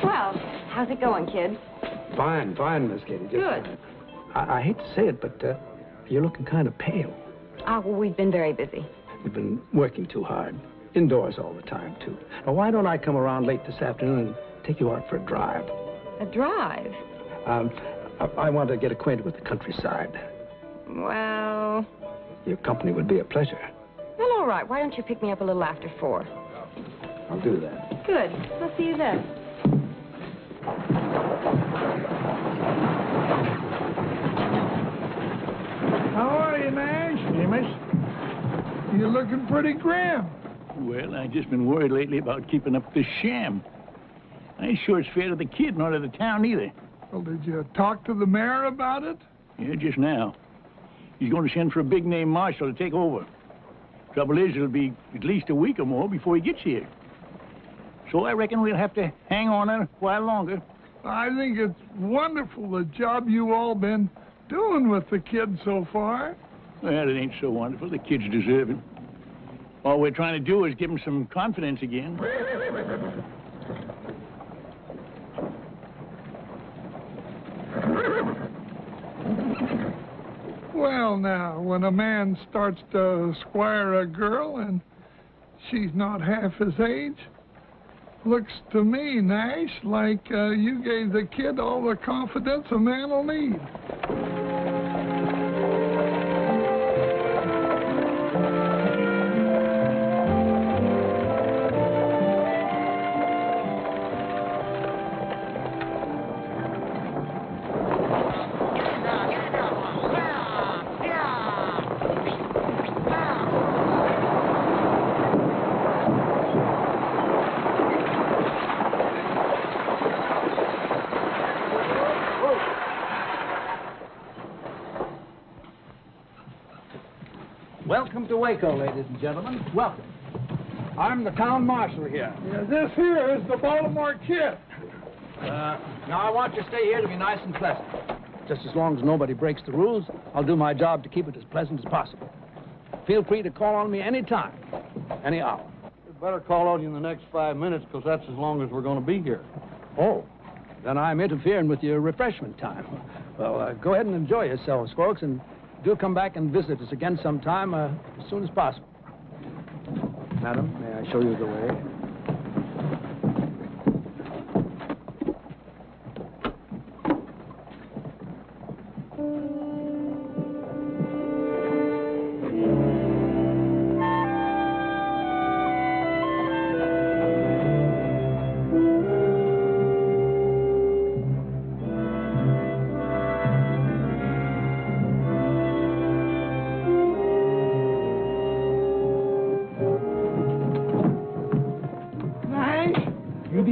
Well, how's it going, kid? Fine, Miss Katie. Just, Good. I hate to say it, but you're looking kind of pale. Well, we've been very busy. You've been working too hard. Indoors all the time, too. Now, why don't I come around late this afternoon and take you out for a drive? A drive? I want to get acquainted with the countryside. Well... Your company would be a pleasure. Well, all right. Why don't you pick me up a little after 4? I'll do that. Good. I'll see you then. How are you, Nash? Amos? You're looking pretty grim. Well, I've just been worried lately about keeping up this sham. I ain't sure it's fair to the kid nor to the town either. Well, did you talk to the mayor about it? Yeah, just now. He's going to send for a big-name marshal to take over. Trouble is, it'll be at least a week or more before he gets here. So I reckon we'll have to hang on a while longer. I think it's wonderful, the job you all been doing with the kid so far. Well, it ain't so wonderful. The kid's deserving. All we're trying to do is give him some confidence again. Well, now, when a man starts to squire a girl and she's not half his age, looks to me, Nash, like you gave the kid all the confidence a man will need. Welcome to Waco, ladies and gentlemen. Welcome. I'm the town marshal here. Yeah, this here is the Baltimore Kid. Now, I want you to stay here to be nice and pleasant. Just as long as nobody breaks the rules, I'll do my job to keep it as pleasant as possible. Feel free to call on me any time, any hour. We'd better call on you in the next 5 minutes, because that's as long as we're going to be here. Oh, then I'm interfering with your refreshment time. Well, go ahead and enjoy yourselves, folks, and do come back and visit us again sometime as soon as possible. Madam, may I show you the way?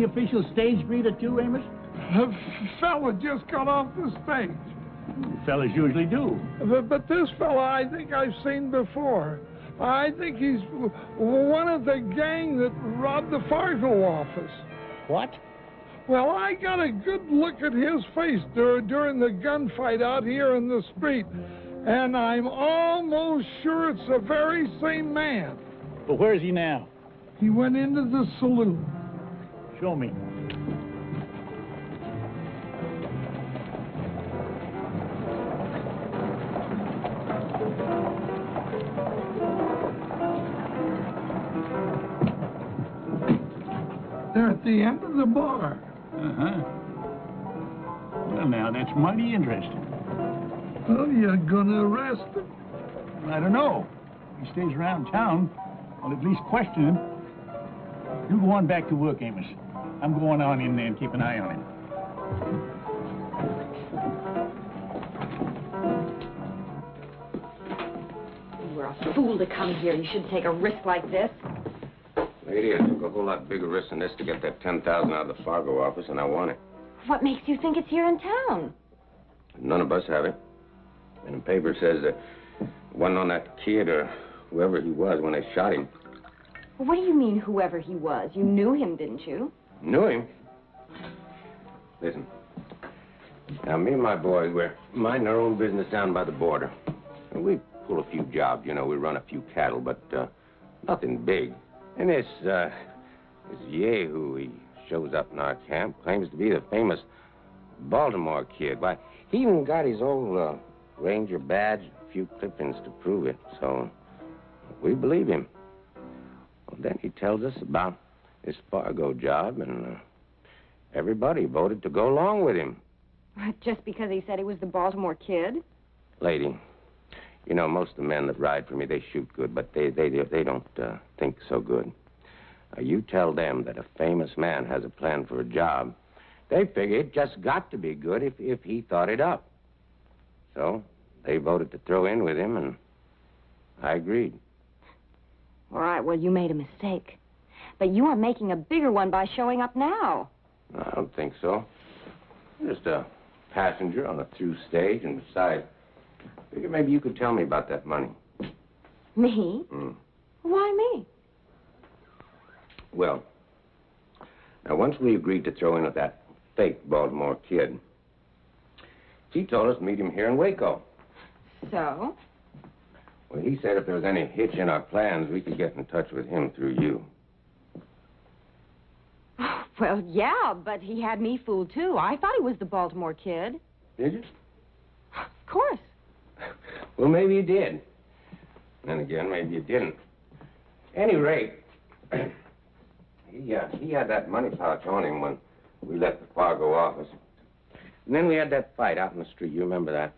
Official stage breeder too, Amos? A fella just got off the stage. Fellas usually do. But this fella I think I've seen before. I think he's one of the gang that robbed the Fargo office. What? Well, I got a good look at his face during the gunfight out here in the street, and I'm almost sure it's the very same man. But where is he now? He went into the saloon. Show me. They're at the end of the bar. Uh-huh. Well, now, that's mighty interesting. Well, you're gonna arrest him? I don't know. He stays around town. I'll at least question him. You go on back to work, Amos. I'm going on in there and keep an eye on him. You were a fool to come here. You shouldn't take a risk like this. Lady, I took a whole lot bigger risk than this to get that $10,000 out of the Fargo office, and I want it. What makes you think it's here in town? None of us have it. And the paper says that it wasn't on that kid or whoever he was when they shot him. What do you mean, whoever he was? You knew him, didn't you? Knew him? Listen. Now, me and my boys, we're minding our own business down by the border. And we pull a few jobs, you know. We run a few cattle, but nothing big. And this Yahoo, he shows up in our camp, claims to be the famous Baltimore Kid. Why, he even got his old Ranger badge, a few clippings to prove it. So we believe him. Well, then he tells us about his Fargo job, and everybody voted to go along with him. Just because he said he was the Baltimore Kid? Lady, you know, most of the men that ride for me, they shoot good, but they don't think so good. You tell them that a famous man has a plan for a job, they figure it just got to be good if he thought it up. So they voted to throw in with him, and I agreed. All right, well, you made a mistake. But you are making a bigger one by showing up now. I don't think so. I'm just a passenger on a through stage, and besides, I figured maybe you could tell me about that money. Me? Why me? Well, now, once we agreed to throw in with that fake Baltimore Kid, he told us to meet him here in Waco. So? Well, he said if there was any hitch in our plans, we could get in touch with him through you. Well, yeah, but he had me fooled, too. I thought he was the Baltimore Kid. Did you? Of course. Well, maybe you did. Then again, maybe you didn't. Any rate, he had that money pouch on him when we left the Fargo office. And then we had that fight out in the street. You remember that?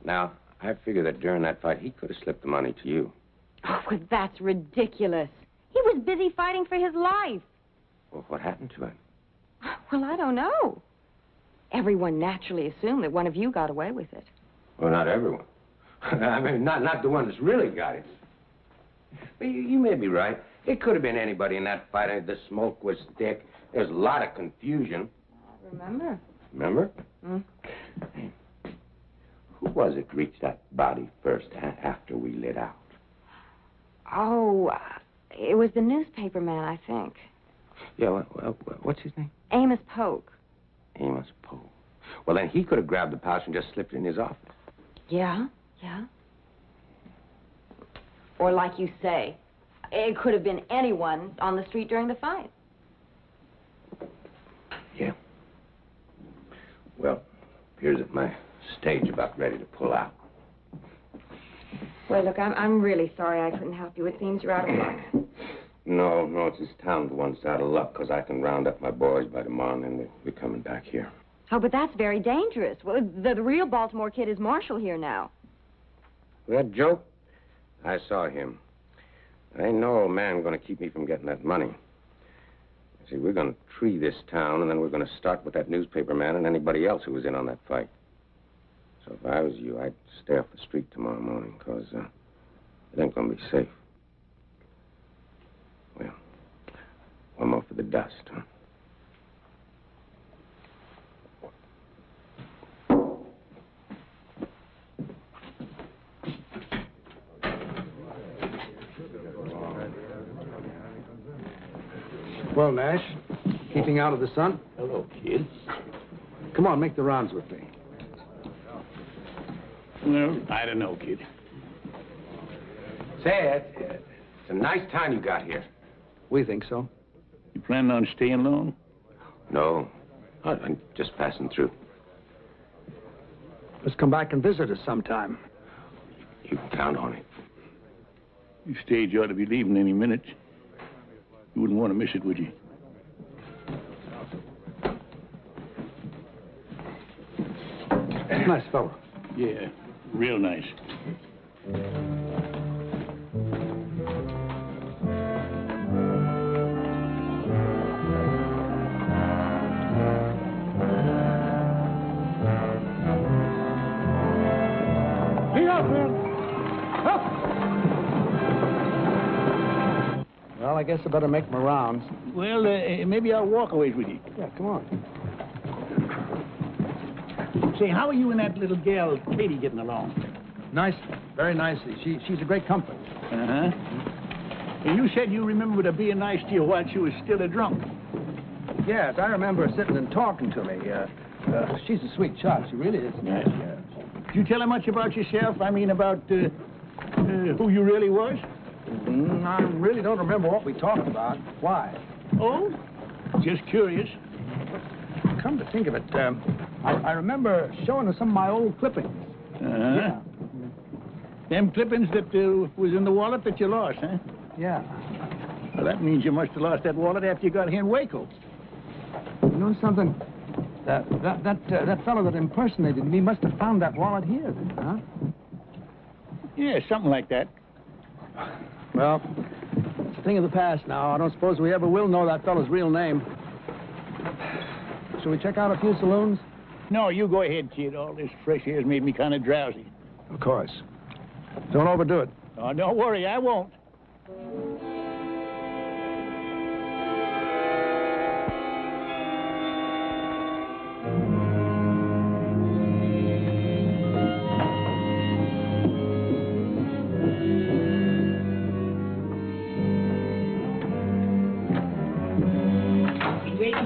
Now, I figure that during that fight, he could have slipped the money to you. Oh, well, that's ridiculous. He was busy fighting for his life. Well, what happened to him? Well, I don't know. Everyone naturally assumed that one of you got away with it. Well, not everyone. I mean, not the one that's really got it. But you may be right. It could have been anybody in that fight. The smoke was thick. There's a lot of confusion. I remember. Remember? Who was it reached that body first after we lit out? Oh, it was the newspaper man, I think. Yeah, what's his name? Amos Polk. Amos Polk. Well, then he could have grabbed the pouch and just slipped it in his office. Yeah. Or like you say, it could have been anyone on the street during the fight. Yeah. Well, appears that my stage about ready to pull out. Well, look, I'm really sorry I couldn't help you. It seems you're out of luck. No, it's this town's the one that's out of luck, because I can round up my boys by tomorrow, and then we're coming back here. Oh, but that's very dangerous. Well, the real Baltimore kid is Marshall here now. That joke? I saw him. Ain't no old man going to keep me from getting that money. See, we're going to tree this town, and then we're going to start with that newspaper man and anybody else who was in on that fight. So if I was you, I'd stay off the street tomorrow morning, because it ain't going to be safe. Well, one more for the dust, huh? Well, Nash, keeping out of the sun? Hello, kid. Come on, make the rounds with me. Well, I don't know, kid. Say, it's a nice town you got here. We think so. You planning on staying long? No, I'm just passing through. Let's come back and visit us sometime. You can count on it. You stage ought to be leaving any minute. You wouldn't want to miss it, would you? Nice fellow. Yeah, real nice. Look out, man! Up! Well, I guess I better make my rounds. Well, maybe I'll walk a ways with you. Yeah, come on. Say, how are you and that little gal, Katie, getting along? Nice, very nicely. She's a great comfort. Uh-huh. And you said you remembered her being nice to you while she was still a drunk. Yes, I remember her sitting and talking to me. She's a sweet child. She really is. Yeah. Did you tell her much about yourself? I mean, about who you really was? I really don't remember what we talked about. Why? Oh? Just curious. Come to think of it, I remember showing her some of my old clippings. Uh-huh. Yeah. Them clippings that was in the wallet that you lost, huh? Yeah. Well, that means you must have lost that wallet after you got here in Waco. You know something? That fellow that impersonated me must have found that wallet here, then, huh? Yeah, something like that. Well, it's a thing of the past now. I don't suppose we ever will know that fellow's real name. Shall we check out a few saloons? No, you go ahead, kid. All this fresh air's made me kind of drowsy. Of course. Don't overdo it. Oh, don't worry, I won't.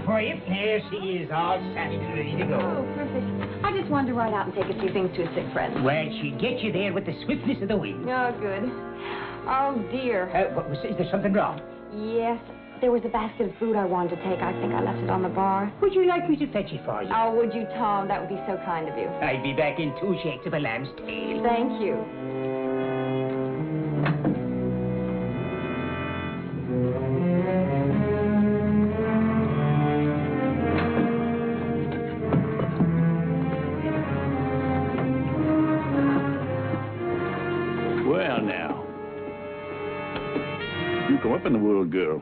For you. There she is, all sassy and ready to go. Oh, perfect. I just wanted to ride out and take a few things to a sick friend. Well, she'd get you there with the swiftness of the wind. Oh, good. Oh, dear. Is there something wrong? Yes. There was a basket of food I wanted to take. I think I left it on the bar. Would you like me to fetch it for you? Oh, would you, Tom? That would be so kind of you. I'd be back in 2 shakes of a lamb's tail. Thank you. Well, now. You come up in the world, girl.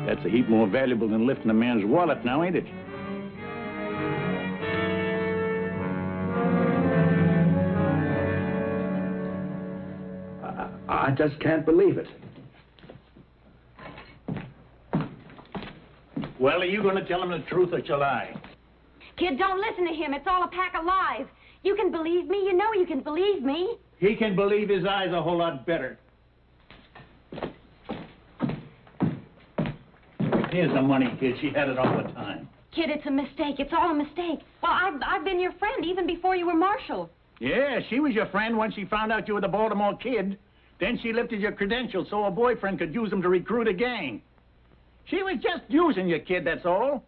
That's a heap more valuable than lifting a man's wallet now, ain't it? I just can't believe it. Well, are you going to tell him the truth or shall I? Kid, don't listen to him. It's all a pack of lies. You can believe me. You know you can believe me. He can believe his eyes a whole lot better. Here's the money, kid. She had it all the time. Kid, it's a mistake. It's all a mistake. Well, I've been your friend even before you were marshal. Yeah, she was your friend when she found out you were the Baltimore Kid. Then she lifted your credentials so her boyfriend could use them to recruit a gang. She was just using you, kid, that's all.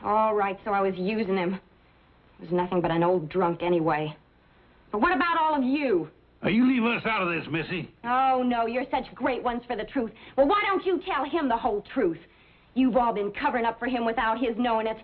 All right, so I was using him. He was nothing but an old drunk anyway. But what about all of you? Now, you leave us out of this, Missy. Oh, no, you're such great ones for the truth. Well, why don't you tell him the whole truth? You've all been covering up for him without his knowing it.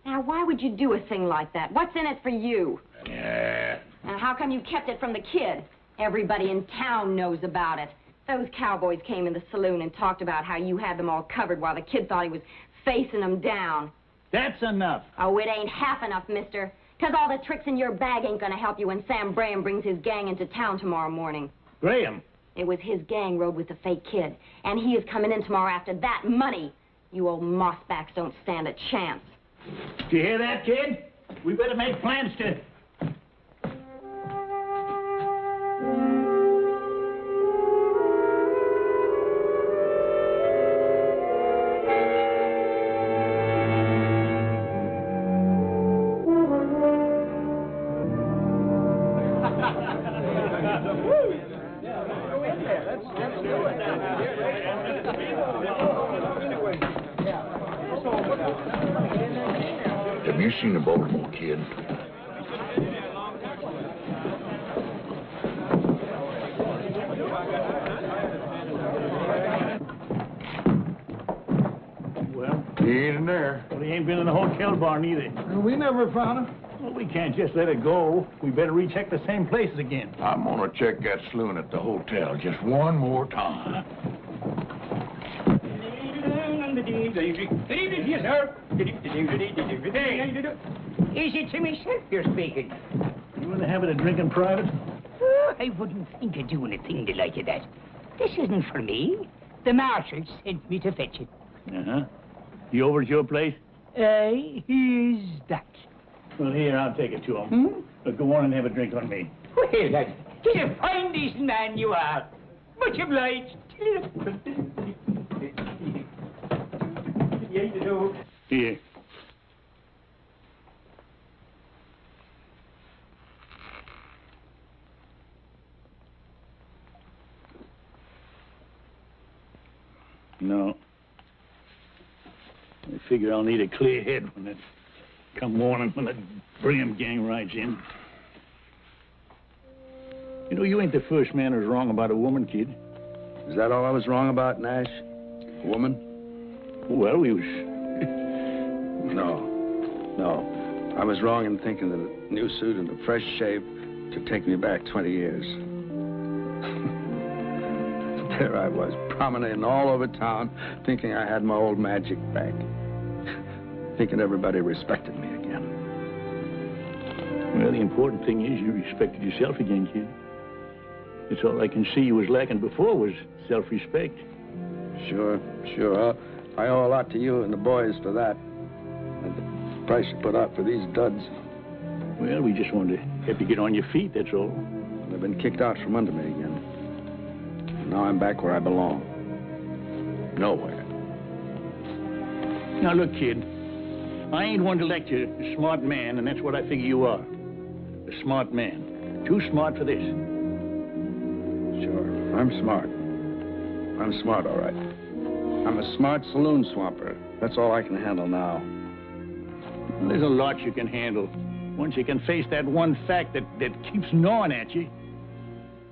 Now, why would you do a thing like that? What's in it for you? Yeah. And how come you kept it from the kid? Everybody in town knows about it. Those cowboys came in the saloon and talked about how you had them all covered while the kid thought he was facing them down. That's enough. Oh, it ain't half enough, mister. 'Cause all the tricks in your bag ain't gonna help you when Sam Graham brings his gang into town tomorrow morning. Graham? It was his gang rode with the fake kid, and he is coming in tomorrow after that money. You old mossbacks don't stand a chance. Do you hear that, kid? We better make plans to... Have you seen a Baltimore Kid? Well? He ain't in there. Well, he ain't been in the hotel barn either. And we never found him. Well, we can't just let it go. We better recheck the same places again. I'm gonna check that saloon at the hotel just one more time. Yes, sir. Is it to myself you're speaking? You in the habit of drinking private? Oh, I wouldn't think of doing a thing like that. This isn't for me. The marshal sent me to fetch it. Uh-huh. He over at your place? Here's that. Well, here, I'll take it to him. But go on and have a drink on me. Well, that is a fine, decent man you are. Much obliged. Here. No. I figure I'll need a clear head when it come morning when the Branagh gang rides in. You know, you ain't the first man who's wrong about a woman, kid. Is that all I was wrong about, Nash? A woman? Well, we was... No. I was wrong in thinking that a new suit and a fresh shave could take me back 20 years. There I was, promenading all over town, thinking I had my old magic back. Thinking everybody respected me again. Well, the important thing is you respected yourself again, kid. It's all I can see you was lacking before was self-respect. Sure. I owe a lot to you and the boys for that. And the price you put out for these duds. Well, we just wanted to help you get on your feet, that's all. I've been kicked out from under me again. Now I'm back where I belong. Nowhere. Now, look, kid. I ain't one to lecture a smart man, and that's what I figure you are. A smart man. Too smart for this. Sure, I'm smart. I'm smart, all right. I'm a smart saloon swamper. That's all I can handle now. Well, there's a lot you can handle. Once you can face that one fact that keeps gnawing at you.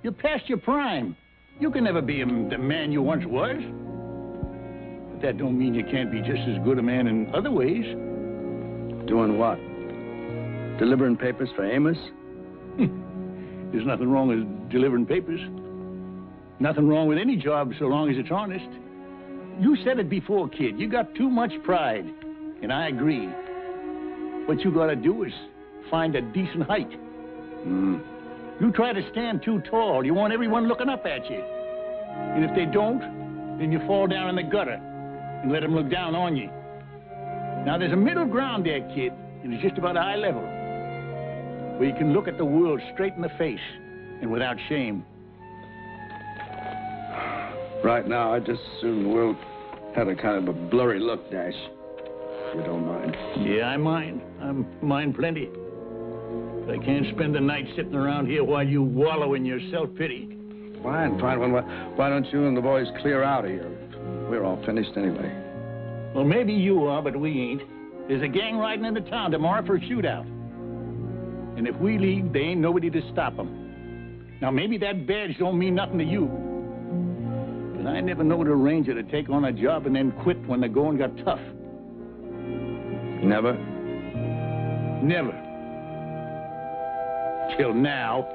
You're past your prime. You can never be the man you once was. But that don't mean you can't be just as good a man in other ways. Doing what? Delivering papers for Amos? There's nothing wrong with delivering papers. Nothing wrong with any job so long as it's honest. You said it before, kid. You got too much pride. And I agree. What you gotta do is find a decent height. You try to stand too tall. You want everyone looking up at you. And if they don't, then you fall down in the gutter and let them look down on you. Now, there's a middle ground there, kid, and it's just about eye level, where you can look at the world straight in the face and without shame. Right now, I just assume the world had a kind of a blurry look, Nash. If you don't mind. Yeah, I mind. I mind plenty. But I can't spend the night sitting around here while you wallow in your self-pity. Fine. Why don't you and the boys clear out of here? We're all finished anyway. Well, maybe you are, but we ain't. There's a gang riding into town tomorrow for a shootout. And if we leave, there ain't nobody to stop them. Now, maybe that badge don't mean nothing to you. But I never knowed a ranger to take on a job and then quit when the going got tough. Never? Never. Till now.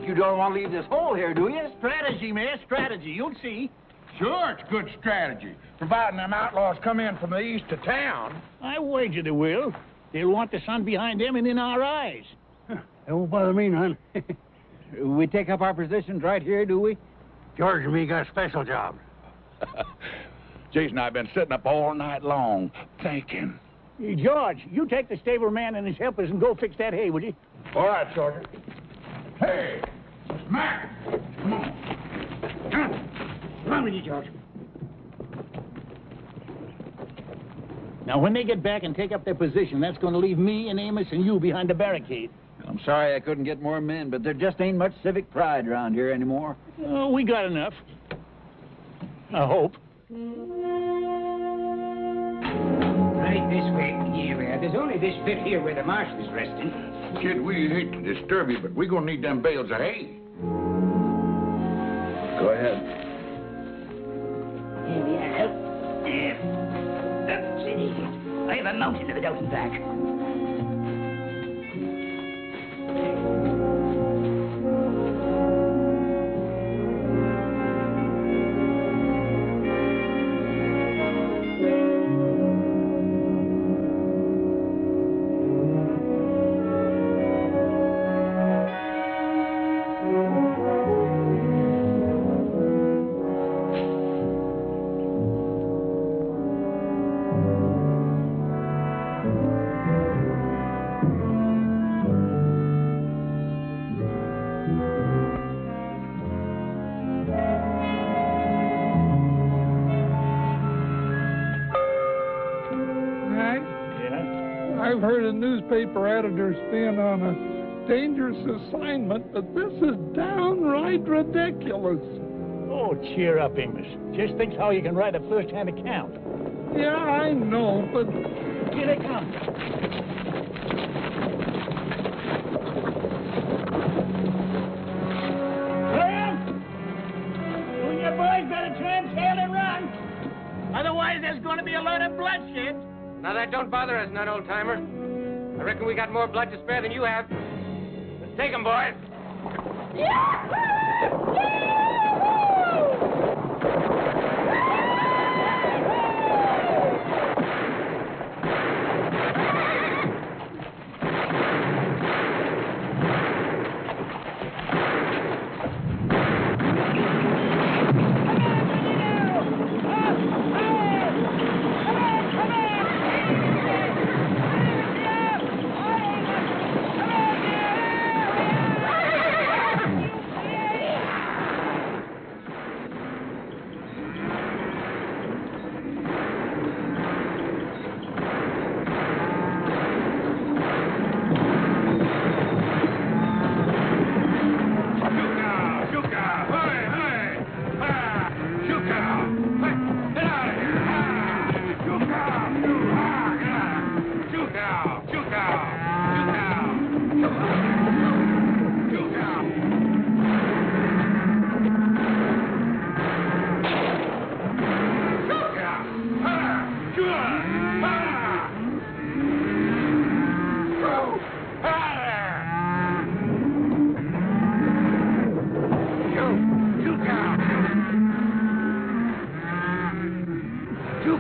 You don't want to leave this hole here, do you? Strategy, man, strategy. You'll see. Sure, it's good strategy. Providing them outlaws come in from the east of town. I wager they will. They'll want the sun behind them and in our eyes. It won't bother me none. We take up our positions right here, do we? George and me got a special job. Jason and I have been sitting up all night long, thinking. Hey, George, you take the stable man and his helpers and go fix that hay, will you? All right, Sergeant. Hey, Mac, come on. Come on with you, George. Now, when they get back and take up their position, that's going to leave me and Amos and you behind the barricade. I'm sorry I couldn't get more men, but there just ain't much civic pride around here anymore. Oh, we got enough. I hope. Right this way. Yeah, there's only this bit here where the marshal's resting. Kid, we hate to disturb you, but we're gonna need them bales of hay. Go ahead. Here we are. That's it. I have a mountain of it out and back. I've heard of newspaper editors being on a dangerous assignment, but this is downright ridiculous. Oh, cheer up, Amos. Just think how you can write a first-hand account. Yeah, I know, but... Here they come. Well, you and your boys better turn tail and run. Otherwise, there's going to be a lot of bloodshed. Now, that don't bother us none, old-timer. I reckon we got more blood to spare than you have. Let's take 'em, boys.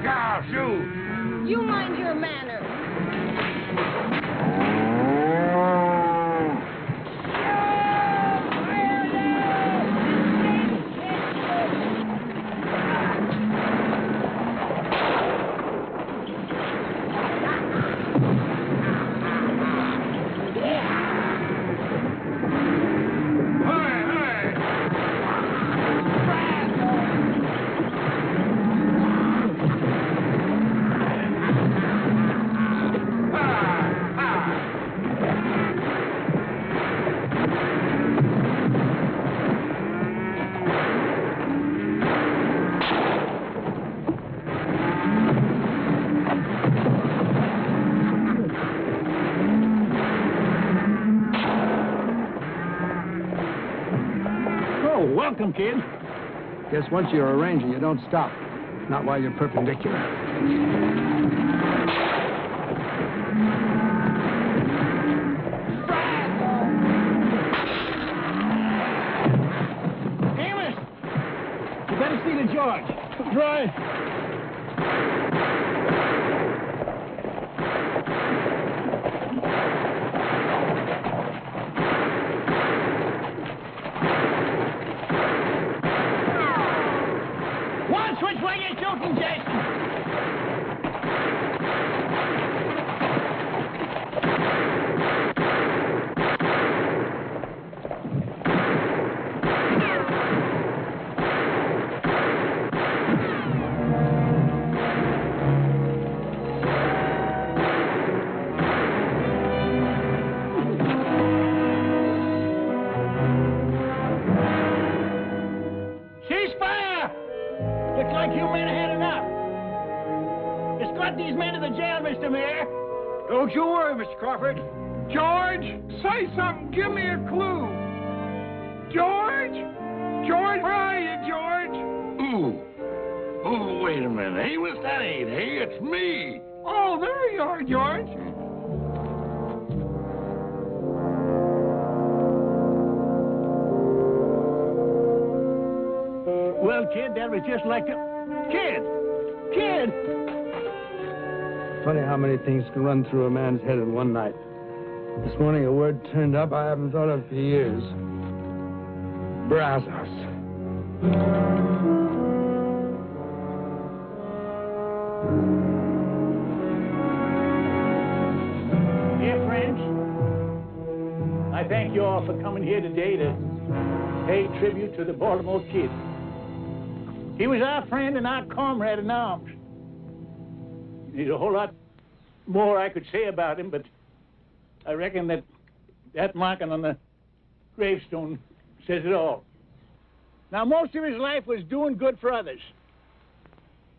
I'll shoot. You mind your manners. Welcome, kid. Guess once you're a ranger, you don't stop. Not while you're perpendicular. Amos! You better see the George. Right. Which way you shooting, Jason? Looks like you men had enough. Escort these men to the jail, Mr. Mayor. Don't you worry, Mr. Crawford. George, say something. Give me a clue. George? George, where are you, George? Ooh. Oh, wait a minute. Amos, that ain't he. It's me. Oh, there you are, George. Well, kid, that was just like the... Kid! Kid! Funny how many things can run through a man's head in one night. This morning a word turned up I haven't thought of for years. Brazos. Dear friends, I thank you all for coming here today to pay tribute to the Baltimore Kid. He was our friend and our comrade in arms. There's a whole lot more I could say about him, but I reckon that marking on the gravestone says it all. Now, most of his life was doing good for others.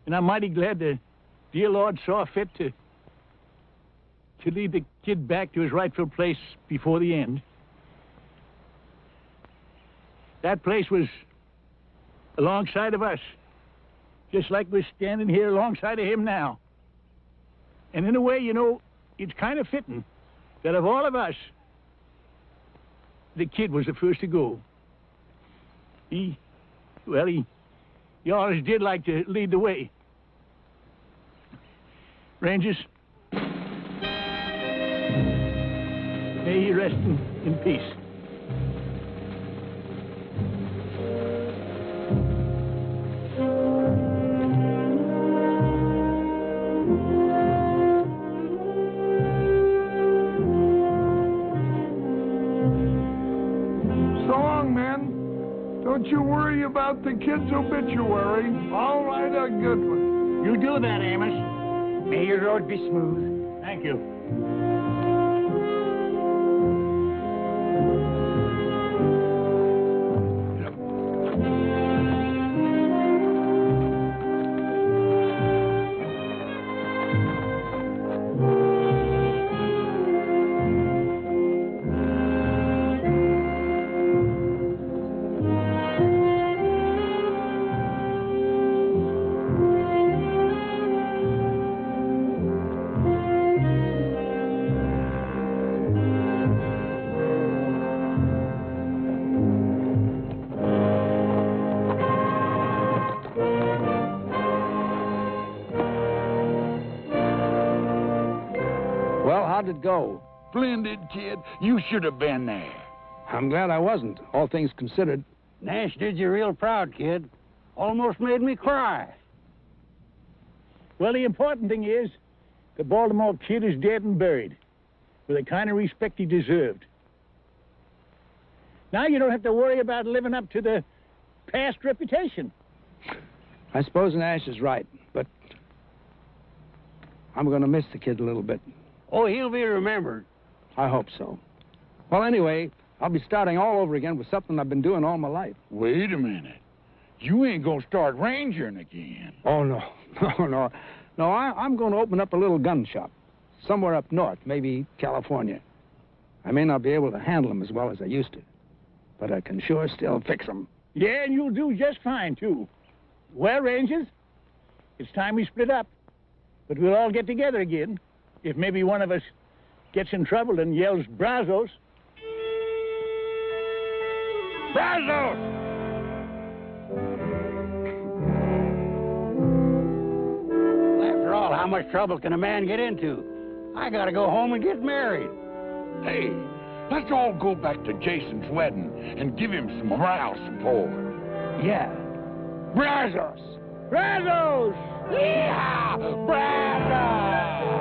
And I'm mighty glad the dear Lord saw fit to lead the kid back to his rightful place before the end. That place was alongside of us, just like we're standing here alongside of him now. And in a way, you know, it's kind of fitting that of all of us, the kid was the first to go. He always did like to lead the way. Rangers, may he rest in peace. Don't you worry about the kid's obituary. I'll write a good one. You do that, Amos. May your road be smooth. Thank you. How'd it go? Splendid, kid. You should have been there. I'm glad I wasn't, all things considered. Nash did you real proud, kid. Almost made me cry. Well, the important thing is the Baltimore Kid is dead and buried with the kind of respect he deserved. Now you don't have to worry about living up to the past reputation. I suppose Nash is right, but I'm going to miss the kid a little bit. Oh, he'll be remembered. I hope so. Well, anyway, I'll be starting all over again with something I've been doing all my life. Wait a minute. You ain't gonna start rangering again. Oh, no. No. I'm going to open up a little gun shop somewhere up north, maybe California. I may not be able to handle them as well as I used to, but I can sure still fix them. Yeah, and you'll do just fine, too. Well, Rangers, it's time we split up. But we'll all get together again if maybe one of us gets in trouble and yells, Brazos. Brazos! After all, how much trouble can a man get into? I gotta go home and get married. Hey, let's all go back to Jason's wedding and give him some moral support. Yeah. Brazos! Brazos! Yeah! Brazos!